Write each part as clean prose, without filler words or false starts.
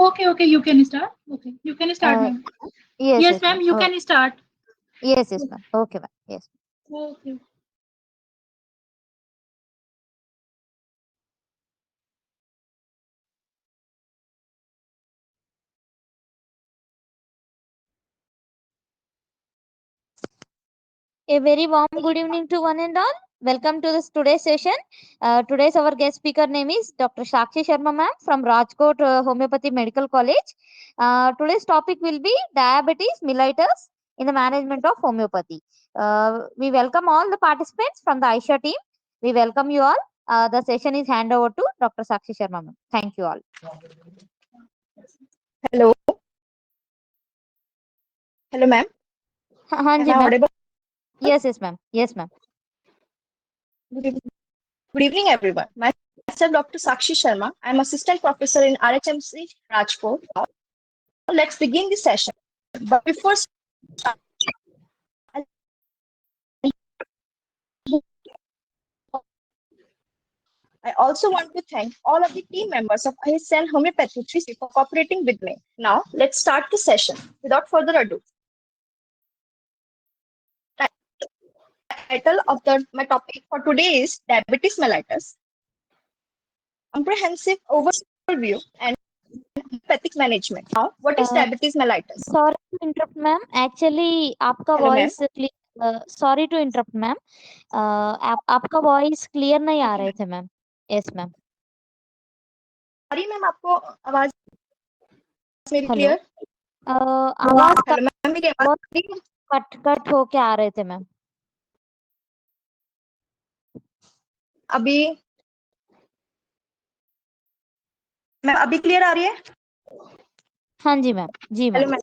Okay, okay, you can start. Okay, you can start, Uh, ma'am. yes, Yes, yes, ma'am, ma'am. you can start. Yes, yes, ma'am. Okay, ma'am. Yes. Okay. A very warm good evening to one and all. Welcome to this today's session. Today's our guest speaker name is Dr. Shakshi Sharma ma'am from Rajkot Homeopathy Medical College. Today's topic will be diabetes mellitus in the management of homeopathy. We welcome all the participants from the Aisha team. We welcome you all. The session is hand over to Dr. Shakshi Sharma ma'am. Thank you all. Hello. Hello, ma'am. हाँ Am जी I ma'am. audible? Yes, yes ma'am. Yes ma'am. Good evening, Good evening, everyone. Myself, Dr. Sakshi Sharma. I'm assistant professor in RHMC Rajkot. Now, let's begin the session. But before starting, I also want to thank all of the team members of ISN Homeopathy 3C for cooperating with me. Now, let's start the session. Without further ado, title of my topic for today is diabetes mellitus, comprehensive overview and homeopathic management. Now, what is Uh, diabetes mellitus? Sorry to interrupt ma'am. Actually आपका Hello, ma'am. Voice sorry to interrupt ma'am. आपका voice clear नहीं आ Okay, रहे ma'am. थे ma'am. Yes ma'am. Sorry ma'am, आपको आवाज मेरी hello. Clear? आवाज हेलो मैम, मेरी आवाज बहुत आ रही है? कट कट होके आ रहे थे मैम. अभी मैम अभी क्लियर आ रही है? हाँ जी मैम. जी हेलो मैम.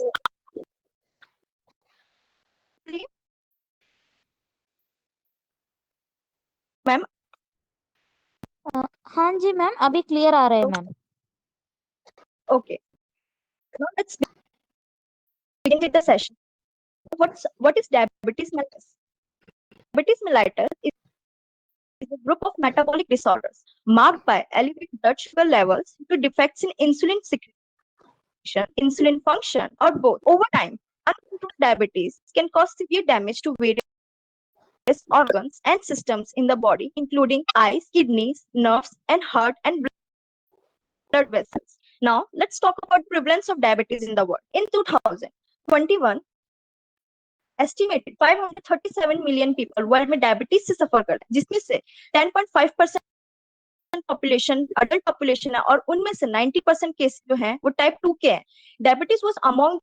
मैम. मैम हाँ जी मैम. अभी क्लियर आ रहे हैं ma'am. Okay. Now let's begin with the session. What is diabetes mellitus? Diabetes mellitus is a group of metabolic disorders marked by elevated blood sugar levels due to defects in insulin secretion, insulin function, or both. Over time, uncontrolled diabetes can cause severe damage to various organs and systems in the body, including eyes, kidneys, nerves, and heart and blood vessels. Now, let's talk about prevalence of diabetes in the world. In 2021, estimated 537 million people world में diabetes से सफर करते हैं, जिसमें से 10.5% population adult population है और उनमें से 90% केस जो हैं वो टाइप 2 के हैं. Diabetes was among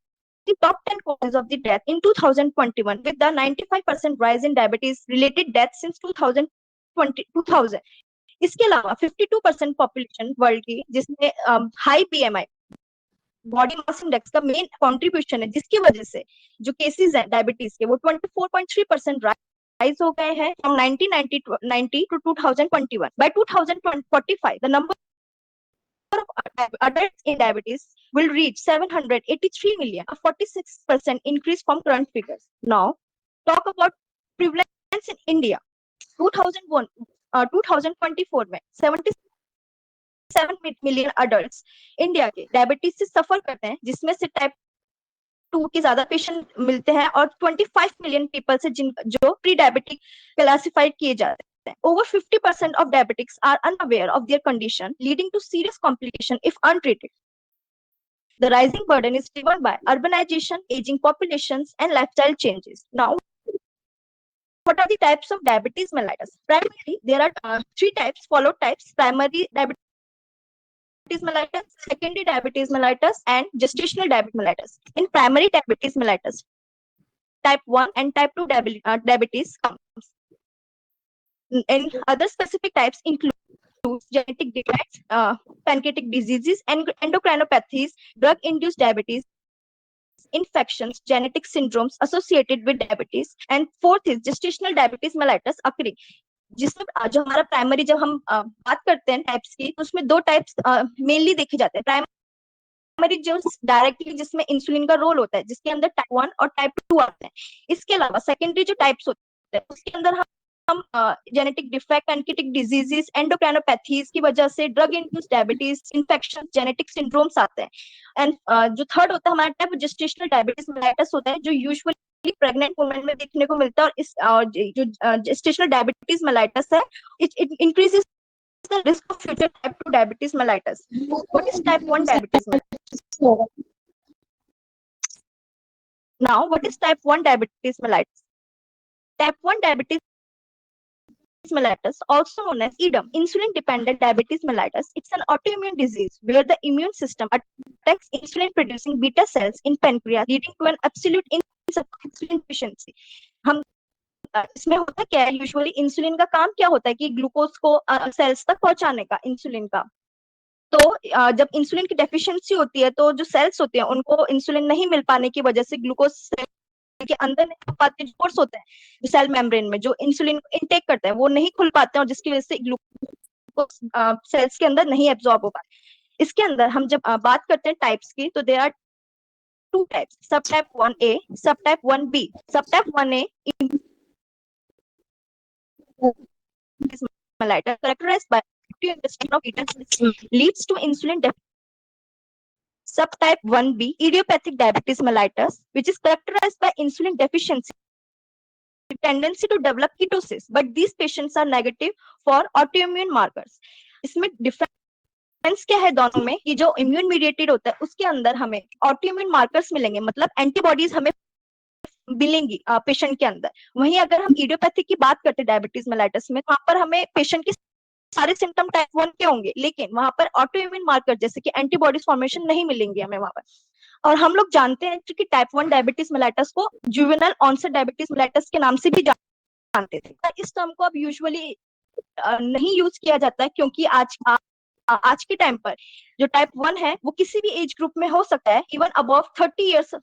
the top 10 causes of the death in 2021 with the 95% rise in diabetes related deaths since 2000. इसके अलावा 52% पॉपुलेशन वर्ल्ड की जिसमें high BMI body mass index का मेन कंट्रीब्यूशन है, जिसकी वजह से जो केसेस हैं डायबिटीज के वो 24.3% राइज हो गए हैं from 1990 to 2021. By 2045 the number of adults in diabetes will reach 783 million, a 46% increase from current figures. Now, talk about prevalence in India. 2024 में 77 मिलियन अडल्ट इंडिया के डायबिटीज से सफर करते हैं, जिसमें से टाइप 2 के ज्यादा पेशेंट मिलते हैं और 25 मिलियन पीपल से जो प्री डायबिटिक क्लासिफाइड किए जाते हैं. Over 50% of diabetics are unaware of their condition, leading to serious complication if untreated. The rising burden is driven by urbanization, aging populations, and lifestyle changes. Now, what are the types of diabetes mellitus? Primarily, there are three types, followed types: primary diabetes mellitus, secondary diabetes mellitus, and gestational diabetes mellitus. In primary diabetes mellitus, type 1 and type 2 diabetes comes. And other specific types include genetic defects, pancreatic diseases, and endocrinopathies, drug-induced diabetes, infections, genetic syndromes associated with diabetes. And fourth is gestational diabetes mellitus occurring. जिसमें जो हमारा primary जब हम बात करते हैं types की, तो उसमें दो टाइप्स मेनली देखे जाते हैं. प्राइमरी जो डायरेक्टली जिसमें इंसुलिन का रोल होता है, जिसके अंदर टाइप 1 और टाइप 2 आते हैं. इसके अलावा सेकेंडरी जो टाइप्स होते हैं उसके अंदर हम हम जेनेटिक डिफेक्ट, पैनक्रियाटिक डिजीजेस, एंडोक्राइनोपैथीज की वजह से, drug induced diabetes, infection, genetic syndromes आते हैं। एंड जो थर्ड होता है हमारा टाइप जेस्टेशनल डायबिटीज मेलाइटस होता है, जो यूजुअली प्रेग्नेंट वुमेन में देखने को मिलता है। और इस जो जेस्टेशनल डायबिटीज मेलाइटस है, it increases the risk of future type 2 diabetes mellitus. What is type 1 diabetes mellitus? Now, what is type 1 diabetes mellitus? Type 1 diabetes mellitus, also known as EDM, insulin dependent diabetes mellitus. It's an autoimmune disease where the immune system attacks insulin producing beta cells in pancreas, leading to an absolute insulin deficiency. हम इसमें होता क्या है, usually insulin का काम क्या होता है कि ग्लूकोज को सेल्स तक पहुंचाने का, इंसुलिन का। तो जब इंसुलिन की डेफिशिएंसी होती है तो जो सेल्स होते हैं उनको इंसुलिन नहीं मिल पाने की वजह से ग्लूकोज सेल के अंदर नहीं खुल पाते, जो पोर्स होते हैं जो सेल मेम्ब्रेन में जो इंसुलिन को इनटेक करते हैं वो नहीं खुल पाते हैं, और जिसकी वजह से ग्लूकोज सेल्स के अंदर नहीं एब्जॉर्ब हो पाते। इसके अंदर हम जब बात करते हैं टाइप्स की, तो देयर आर टू टाइप्स, सब टाइप 1A, सब टाइप 1B। सब type 1A mellitus characterized by active ingestion of beta cells leads to insulin deficiency. Subtype 1B, idiopathic diabetes mellitus, which is characterized by insulin deficiency, tendency to develop ketosis, but these patients are negative for autoimmune markers. इसमें difference क्या है दोनों में, कि जो immune mediated होता है उसके अंदर हमें ऑटोइम्यून मार्कर्स मिलेंगे, मतलब एंटीबॉडीज हमें मिलेंगी पेशेंट के अंदर। वहीं अगर हम इडियोपैथिक की बात करते हैं डायबिटीज मेलाइटस में, वहां पर हमें पेशेंट के सारे सिम्टम टाइप 1 के होंगे, लेकिन वहां पर ऑटोइम्यून मार्कर जैसे कि एंटीबॉडीज फॉर्मेशन नहीं मिलेंगे हमें वहां पर। और हम लोग जानते हैं कि टाइप 1 डायबिटीज मेलाइटस को जुवेनाइल ऑनसेट डायबिटीज मेलाइटस के नाम से भी जानते थे। इस टर्म को अब यूजुअली नहीं यूज किया जाता है, क्योंकि आज के टाइम पर जो टाइप 1 है वो किसी भी एज ग्रुप में हो सकता है, इवन अबव 30 इयर्स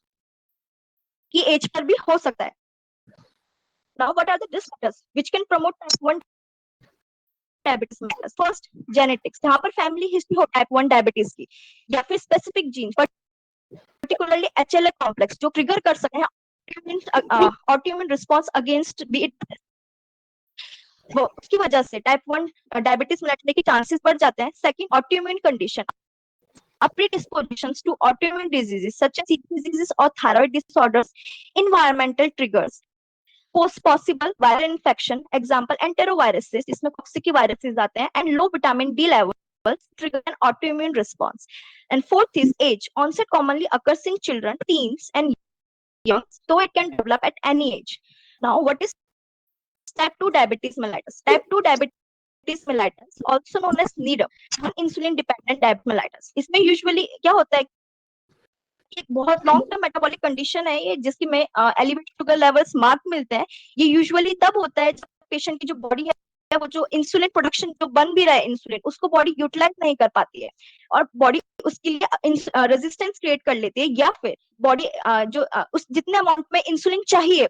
की एज पर भी हो सकता है। Now, what are the risk factors which can promote type 1 diabetes mellitus? First, genetics, जहाँ पर फैमिली हिस्ट्री हो टाइप 1 डायबिटीज की, या फिर specific gene, particularly HLA complex जो ट्रिगर कर सकते हैं ऑटोइम्यून रिस्पांस अगेंस्ट बीट, वो उसकी वजह से टाइप 1 डायबिटीज मेलाइटस के चांसेस बढ़ जाते हैं। Second, autoimmune condition, predispositions to autoimmune diseases such as CNS diseases or thyroid disorders, environmental triggers, possible viral infection, example enteroviruses, इसमें कॉक्सिकी वायरसेस आते हैं, and low vitamin D levels trigger an autoimmune response. And fourth is age. Onset commonly occurs in children, teens, and young, though it can develop at any age. Now, what is type 2 diabetes mellitus? Type 2 diabetes mellitus, also known as NIDM, non-insulin dependent diabetes mellitus. इसमें usually क्या होता है, एक बहुत long term metabolic condition है ये, जिसकी में एलिवेटेड शुगर लेवल्स मार्क मिलते हैं। ये यूजुअली तब होता है जब पेशेंट की जो बॉडी है वो जो इंसुलिन प्रोडक्शन जो बन भी रहा है इंसुलिन, उसको बॉडी यूटिलाइज नहीं कर पाती है, और बॉडी उसके लिए रेजिस्टेंस क्रिएट कर लेती है, या फिर बॉडी जो उस जितने अमाउंट में इंसुलिन चाहिए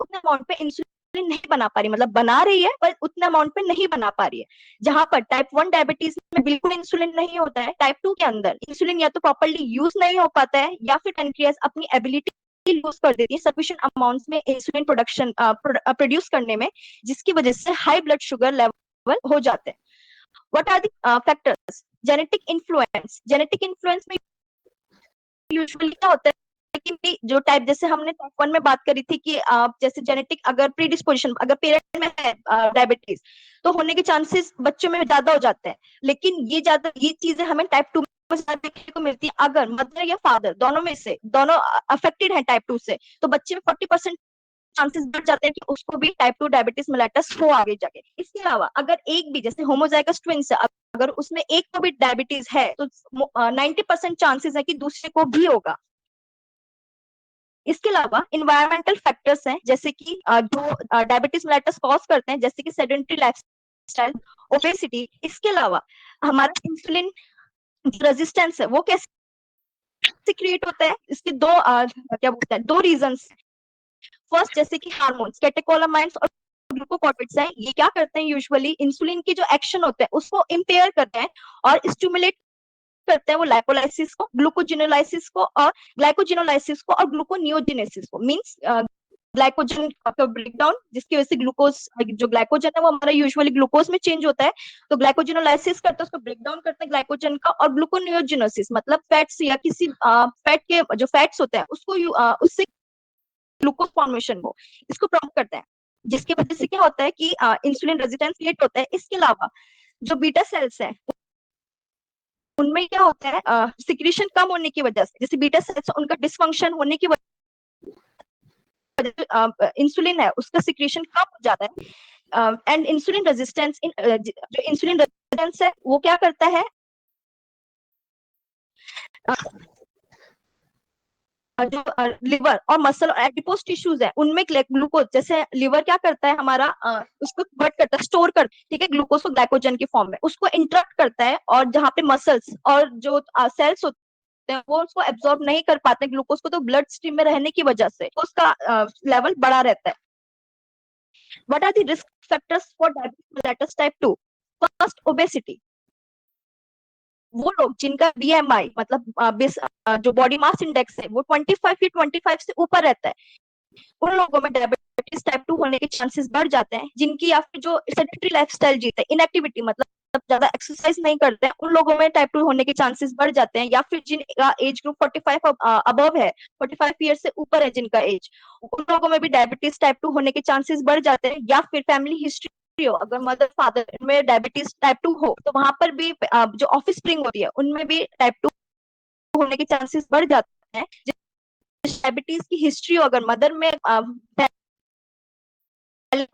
उतने अमाउंट पे इंसुलिन नहीं बना पा रही, मतलब बना रही है पर उतने अमाउंट पे नहीं बना पा रही है। जहां पर टाइप 1 डायबिटीज में बिल्कुल इंसुलिन नहीं होता है, टाइप 2 के अंदर इंसुलिन या तो प्रॉपर्ली यूज नहीं हो पाता है, या फिर पैनक्रियाज अपनी एबिलिटी लूज कर देती है सफिशिएंट अमाउंट्स में इंसुलिन प्रोडक्शन प्रोड्यूस करने में, जिसकी वजह से हाई ब्लड शुगर लेवल हो जाते हैं। What are the factors? Genetic influence में यूजुअली क्या होता है कि जो टाइप, जैसे हमने टाइप 1 में बात करी थी कि जैसे जेनेटिक अगर प्रीडिस्पोजिशन, अगर पेरेंट में है डायबिटीज, तो होने के चांसेस बच्चों में ज्यादा हो जाते हैं। लेकिन ये चीजें हमें टाइप 2 में ज्यादा देखने को मिलती है। अगर मदर या फादर दोनों में से दोनों अफेक्टेड है टाइप 2 से, तो बच्चे में 40% चांसेस बढ़ जाते हैं कि उसको भी टाइप 2 डायबिटीज मेलाइटस हो आगे जाके। इसके अलावा अगर एक भी, जैसे होमोजाइगस ट्विंस, अगर उसमें एक को भी डायबिटीज है तो 90% चांसेस है कि दूसरे को भी होगा। इसके अलावा इन्वायरमेंटल फैक्टर्स हैं, जैसे कि जो डायबिटीज मेलाइटस कॉज करते हैं, जैसे कि सेडेंटरी लाइफस्टाइल, ओबेसिटी। इसके अलावा हमारा इंसुलिन रेजिस्टेंस है वो कैसे क्रिएट होता है, इसके क्या बोलते हैं, दो रीजंस। फर्स्ट, जैसे कि हार्मोन्स, कैटेकोलामाइन्स और ग्लूकोकॉर्टिकॉइड्स हैं, ये क्या करते हैं, यूजुअली इंसुलिन की जो एक्शन होते हैं उसको इम्पेयर करते हैं और स्टिमुलेट करते हैं वो लाइपोलाइसिस को, ग्लूकोजिनोलाइसिस को और ग्लाइकोजिनोलाइसिस को और ग्लूकोनियोजेनेसिस को। मींस ग्लाइकोजन का ब्रेकडाउन, जिसकी वजह से ग्लूकोज, जो ग्लाइकोजन है वो हमारा यूजुअली ग्लूकोज में चेंज होता है, तो ग्लाइकोजेनोलाइसिस करते हैं, उसको ब्रेकडाउन करते हैं ग्लाइकोजन का, और ग्लूकोनियोजेनोसिस मतलब फैट्स या किसी फैट के जो फैट्स होते हैं उसको उससे ग्लूकोज फॉर्मेशन हो, इसको प्रमोट करते हैं, जिसकी वजह से क्या होता है कि इंसुलिन रेजिस्टेंस क्रिएट होता है। इसके अलावा जो बीटा सेल्स है उनमें क्या होता है, सिक्रीशन कम होने की वजह से, जैसे बीटा सेल्स उनका डिसफंक्शन होने की वजह से इंसुलिन है उसका सिक्रीशन कम हो जाता है। एंड इंसुलिन रेजिस्टेंस जो इंसुलिन रेजिस्टेंस है वो क्या करता है, जो लिवर और मसल और एडिपोज टिश्यूज है उनमें ग्लूकोज, जैसे लिवर क्या करता है हमारा, उसको कन्वर्ट करता है, स्टोर कर, ठीक है, ग्लूकोज को ग्लाइकोजन की फॉर्म में, उसको इंटरप्ट करता है, और जहाँ पे मसल्स और जो सेल्स होते हैं वो उसको एब्जॉर्ब नहीं कर पाते ग्लूकोज को, तो ब्लड स्ट्रीम में रहने की वजह से उसका लेवल बढ़ा रहता है। What are the risk factors for diabetes mellitus type 2? First, obesity. वो लोग जिनका बीएमआई मतलब जो बॉडी मास इंडेक्स है वो 25 या 25 से ऊपर रहता है, उन लोगों में डायबिटीज टाइप 2 होने के चांसेस बढ़ जाते हैं। जिनकी या फिर जो सेडेंटरी लाइफस्टाइल जीते, इनएक्टिविटी मतलब ज्यादा एक्सरसाइज नहीं करते हैं, उन लोगों में टाइप 2 होने के चांसेस बढ़ जाते हैं। या फिर जिनका एज ग्रुप 45 अबव है, 45 ईयर से ऊपर है जिनका एज, उन लोगों में भी डायबिटीज टाइप 2 होने के चांसेस बढ़ जाते हैं। या फिर फैमिली हिस्ट्री हो, अगर मदर फादर में डायबिटीज टाइप 2 हो तो वहां पर भी जो ऑफिस स्प्रिंग होती है उनमें भी टाइप 2 होने के चांसेस बढ़ जाते हैं। डायबिटीज की हिस्ट्री हो अगर मदर में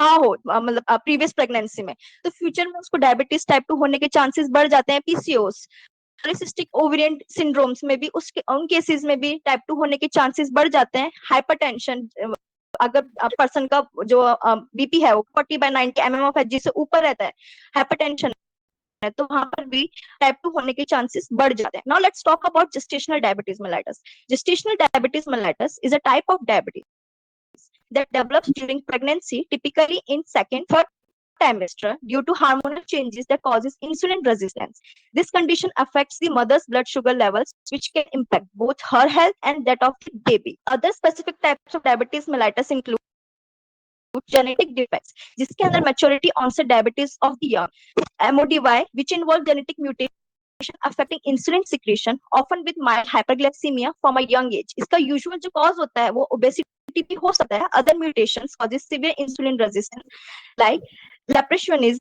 हो, मतलब प्रीवियस प्रेगनेंसी में, तो फ्यूचर में उसको डायबिटीज टाइप 2 होने के चांसेस बढ़ जाते हैं। पीसीओएस, पॉलिसिस्टिक ओवेरियन सिंड्रोम्स में भी उन केसेस में भी टाइप 2 होने के चांसेस बढ़ जाते हैं। हाइपरटेंशन, अगर पर्सन का जो बीपी है वो 40/90 mmHg से ऊपर रहता है, हाइपरटेंशन है, तो वहां पर भी टाइप 2 होने के चांसेस बढ़ जाते हैं। Now let's talk about gestational diabetes mellitus. Gestational diabetes mellitus is a type of diabetes that develops during pregnancy, typically in second, third trimester, due to hormonal changes that causes insulin resistance. This condition affects the mother's blood sugar levels, which can impact both her health and that of the baby. Other specific types of diabetes mellitus include genetic defects, जिसके अंदर maturity onset diabetes of the young, MODY, which involve genetic mutation affecting insulin secretion, often with mild hyperglycemia from a young age. इसका usual जो cause होता है वो obesity भी हो सकता है. Other mutations causes severe insulin resistance like leprechaunism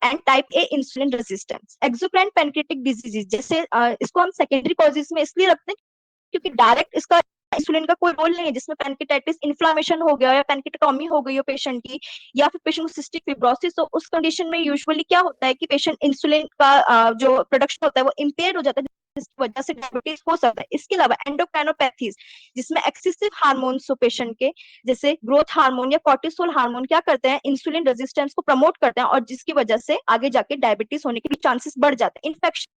and type A insulin resistance. Exocrine pancreatic diseases, जैसे इसको हम secondary causes में इसलिए रखते हैं क्योंकि डायरेक्ट इसका इंसुलिन का कोई रोल नहीं है, जिसमें पैनक्रेटाइटिस इन्फ्लामेशन हो गया या पैनक्रेटोमी हो गई हो पेशेंट की, या फिर पेशेंट को सिस्टिक फिब्रोसिस, तो उस कंडीशन में यूजुअली क्या होता है कि पेशेंट इंसुलिन का जो प्रोडक्शन होता है वो इम्पेयर हो जाता है, जिसकी वजह से डायबिटीज हो सकता है। इसके अलावा एंडोक्राइनोपैथीज, जिसमें एक्सेसिव हार्मोन्स हो पेशेंट के, जैसे ग्रोथ हार्मोन या कोर्टिसोल हार्मोन क्या करते हैं, इंसुलिन रेजिस्टेंस को प्रमोट करते हैं, और जिसकी वजह से आगे जाके डायबिटीज होने के भी चांसेस बढ़ जाते हैं। Infection,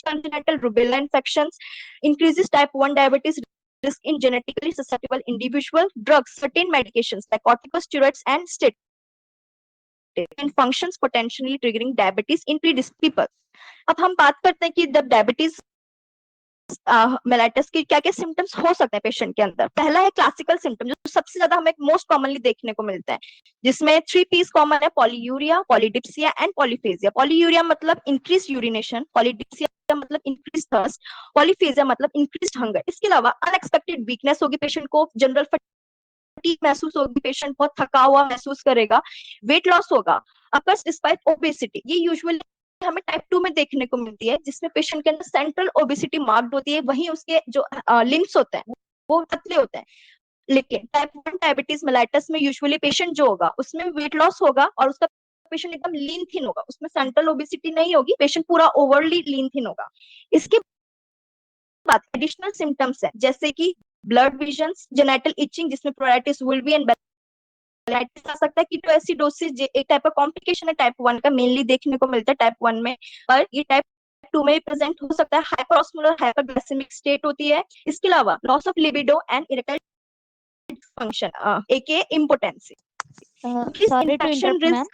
congenital rubella infections increases type 1 diabetes risk in genetically susceptible individual. Drugs, certain medications like corticosteroids and statins and functions potentially triggering diabetes in predisposed people. अब हम बात करते हैं कि जब डायबिटीज मेलाइटस के क्या क्या सिम्टम्स हो सकते हैं पेशेंट के अंदर। पहला है क्लासिकल सिम्टम, जो सबसे ज्यादा हमें मोस्ट कॉमनली देखने को मिलता है, जिसमें 3 P's कॉमन है, polyuria, polydipsia and polyphagia. Polyuria मतलब इंक्रीज यूरिनेशन, पॉलीडिप्सिया मतलब इंक्रीज थर्स्ट, पॉलीफेजिया मतलब इंक्रीज हंगर। इसके अलावा अनएक्सपेक्टेड वीकनेस होगी पेशेंट को, जनरल फटीग महसूस होगी, पेशेंट बहुत थका हुआ महसूस करेगा, वेट लॉस होगा, अकर्स डिस्पाइट ओबेसिटी। ये यूजुअली हमें टाइप 2 में देखने को मिलती है, जिसमें पेशेंट के अंदर सेंट्रल ओबेसिटी मार्क्ड होती है, वहीं उसके जो लिम्स होते हैं वो पतले होते हैं। लेकिन टाइप 1 डायबिटीज मेलाइटस में यूजुअली पेशेंट जो होगा उसमें वेट लॉस होगा और उसका पेशेंट एकदम लीन थिन होगा, उसमें सेंट्रल ओबेसिटी नहीं होगी, पेशेंट पूरा ओवरली लीन थिन होगा। इसके बाद एडिशनल सिम्टम्स है, जैसे कि ब्लड विजन्स, जेनिटल इचिंग, जिसमें प्रोराइटिस, वुल्वी एंड बेलाइटिस आ सकता है। कीटोएसिडोसिस एक टाइप का कॉम्प्लिकेशन है टाइप 1 का, मेनली देखने को मिलता है टाइप 1 में, पर ये टाइप 2 में प्रेजेंट हो सकता है। हाइपरऑस्मोलर हाइपरग्लाइसेमिक स्टेट होती है। इसके अलावा loss of libido and erectile dysfunction AKA impotency. Sorry to interrupt ma'am,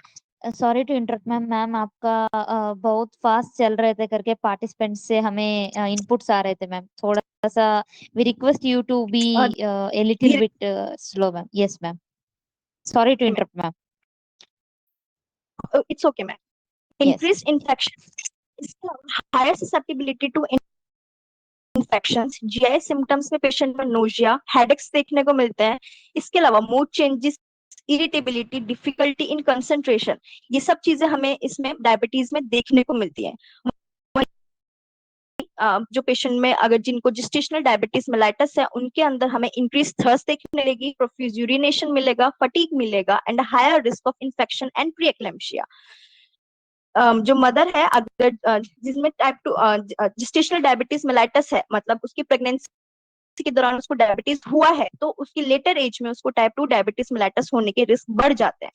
sorry to interrupt ma'am, ma'am आपका बहुत फास्ट चल रहे थे करके पार्टिसिपेंट से हमें इनपुट्स आ रहे थे मैम, थोड़ा सा we request you to be a little धीरे bit slow, ma'am. Yes, ma'am. Sorry to interrupt, ma'am. It's okay ma'am. Yes. Increased infection, higher susceptibility to infections, GI symptoms में patient में nausea, headaches देखने को मिलते हैं. इसके अलावा mood changes, irritability, difficulty in concentration, ये सब चीजें हमें इसमें डायबिटीज में देखने को मिलती है. जो पेशेंट में अगर जिनको जिस्टेशनल डायबिटीज मेलाइटस है उनके अंदर हमें इंक्रीज थर्स्ट देखने मिलेगी, प्रोफ्यूज यूरिनेशन मिलेगा, फटीग मिलेगा and higher risk of infection and pre eclampsia. जो मदर है अगर जिसमें टाइप 2 जिस्टेशनल डायबिटीज मेलाइटस है, मतलब उसकी प्रेगनेंसी के दौरान उसको डायबिटीज हुआ है, तो उसकी लेटर एज में उसको टाइप 2 डायबिटीज मेलाइटस होने के रिस्क बढ़ जाते हैं.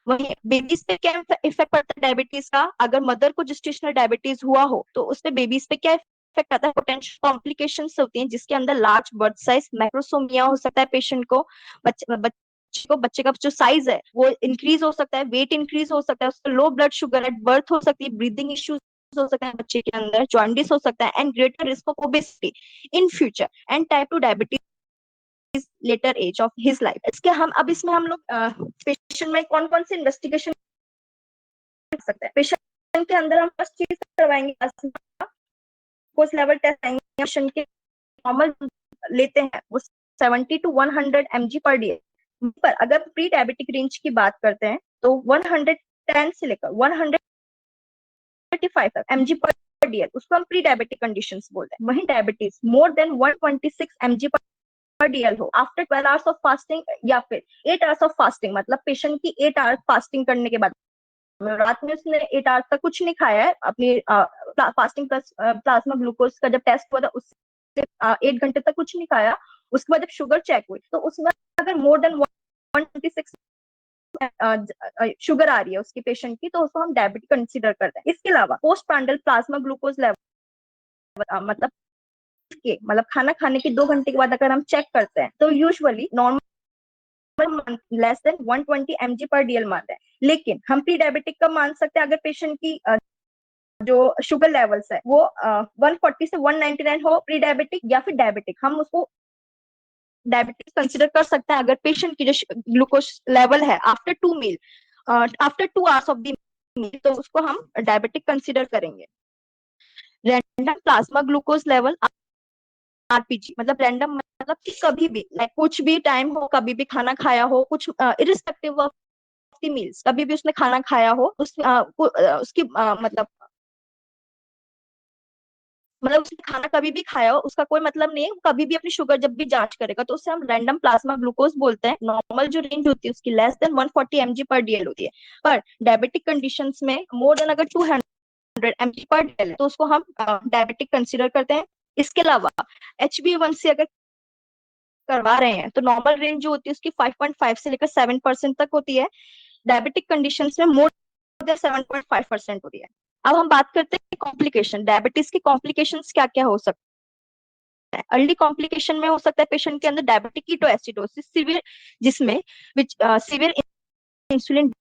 वही बेबीज पे क्या इफेक्ट पड़ता है डायबिटीज का? अगर मदर को जिस्टेशनल डायबिटीज हुआ हो तो उसपे बेबीज पे क्या इफेक्ट आता है? पोटेंशियल कॉम्प्लिकेशंस होती हैं जिसके अंदर लार्ज बर्थ साइज, मैक्रोसोमिया हो सकता है पेशेंट को, बच्चे का जो साइज है वो इंक्रीज हो सकता है, वेट इंक्रीज हो सकता है, उसको low blood sugar at birth हो सकती है, ब्रीदिंग इश्यूज हो सकता है बच्चे के अंदर, जॉन्डिस हो सकता है and greater risk of obesity in future and type 2 diabetes later age of his life. इसके हम अब इसमें हम लोग पेशेंट में कौन कौन से इन्वेस्टिगेशन कर सकते हैं. पेशेंट के अंदर हम फर्स्ट चीज करवाएंगे ग्लूकोज लेवल टेस्ट आएंगे. पेशेंट के नॉर्मल लेते हैं वो 70 to 100 mg पर डे, पर अगर प्री डायबिटिक रेंज की बात करते हैं तो 110 से लेकर 135 तक mg पर डे, उसको हम प्री डायबिटिक कंडीशंस बोलते हैं. वहीं डायबिटीज मोर देन 126 mg पर डीएल हो आफ्टर 12 आवर्स ऑफ फास्टिंग या फिर 8 आवर्स ऑफ फास्टिंग, मतलब पेशेंट की 8 आवर्स फास्टिंग करने के बाद, रात में उसने 8 आवर्स तक कुछ नहीं खाया है, अपनी फास्टिंग प्लस प्लाज्मा ग्लूकोज का जब टेस्ट हुआ था उससे 8 घंटे तक कुछ नहीं खाया, उसके बाद जब शुगर चेक हुई तो उसमें अगर मोर देन 126 शुगर आ रही है उसकी पेशेंट की, तो उसको हम डायबिटिक कंसीडर करते हैं. इसके अलावा post prandial plasma glucose level, मतलब खाना खाने के 2 घंटे के बाद अगर हम चेक करते हैं तो usually normal less than 120 mg पर डीएल मानते हैं. लेकिन हम प्री डायबिटिक कब मान सकते हैं? अगर पेशेंट की जो शुगर लेवल्स है वो 140 से 199 हो प्री डायबिटिक या फिर डायबिटिक, हम उसको डायबिटिक कंसिडर कर सकते हैं. अगर पेशेंट की जो ग्लूकोज लेवल है after 2 meal, after 2 hours of the meal, तो उसको हम डायबिटिक कंसिडर करेंगे. Random plasma glucose level RPG, मतलब रैंडम, मतलब कि कभी भी लाइक कुछ भी टाइम हो, कभी भी खाना खाया हो, कुछ इरिस्पेक्टिव ऑफ द मील्स, कभी भी उसने खाना खाया हो, उसकी मतलब उसने खाना कभी भी खाया हो उसका कोई मतलब नहीं है, कभी भी अपनी शुगर जब भी जांच करेगा तो उसे हम रैंडम प्लाज्मा ग्लूकोज बोलते हैं. नॉर्मल जो रेंज होती है उसकी लेस देन 140 mg पर डीएल होती है, पर डायबिटिक कंडीशंस में मोर देन अगर 200 mg पर डीएल है तो उसको हम डायबिटिक कंसिडर करते हैं. इसके अलावा HbA1c अगर करवा रहे हैं तो नॉर्मल रेंज जो होती है उसकी 5.5 से लेकर 7% तक होती है, डायबिटिक कंडीशंस में मोर देन 7.5% होती है. अब हम बात करते हैं कॉम्प्लिकेशन. डायबिटीज की कॉम्प्लिकेशंस क्या क्या हो सकता है? अर्ली कॉम्प्लिकेशन में हो सकता है पेशेंट के अंदर डायबिटिक कीटोएसिडोसिस सिवियर, जिसमें severe insulin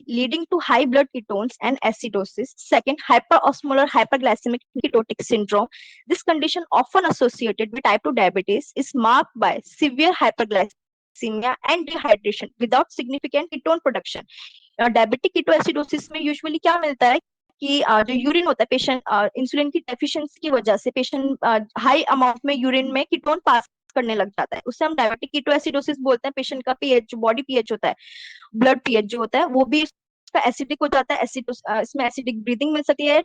leading to high blood ketones and acidosis. Second, hyperosmolar hyperglycemic ketotic syndrome. This condition, often associated with type 2 diabetes, is marked by severe hyperglycemia and dehydration without significant ketone production. Diabetic ketoacidosis में usually क्या मिलता है कि जो urine होता है, patient insulin की deficiency की वजह से पेशेंट हाई अमाउंट में यूरिन में कीटोन पास करने लग जाता है, उसे हम डायबिटिक कीटोएसिडोसिस बोलते हैं. पेशेंट का पीएच, जो बॉडी पीएच होता है, ब्लड पीएच जो होता है, वो भी इसका एसिडिक हो जाता है. इसमें एसिडिक ब्रीदिंग मिल सकती है.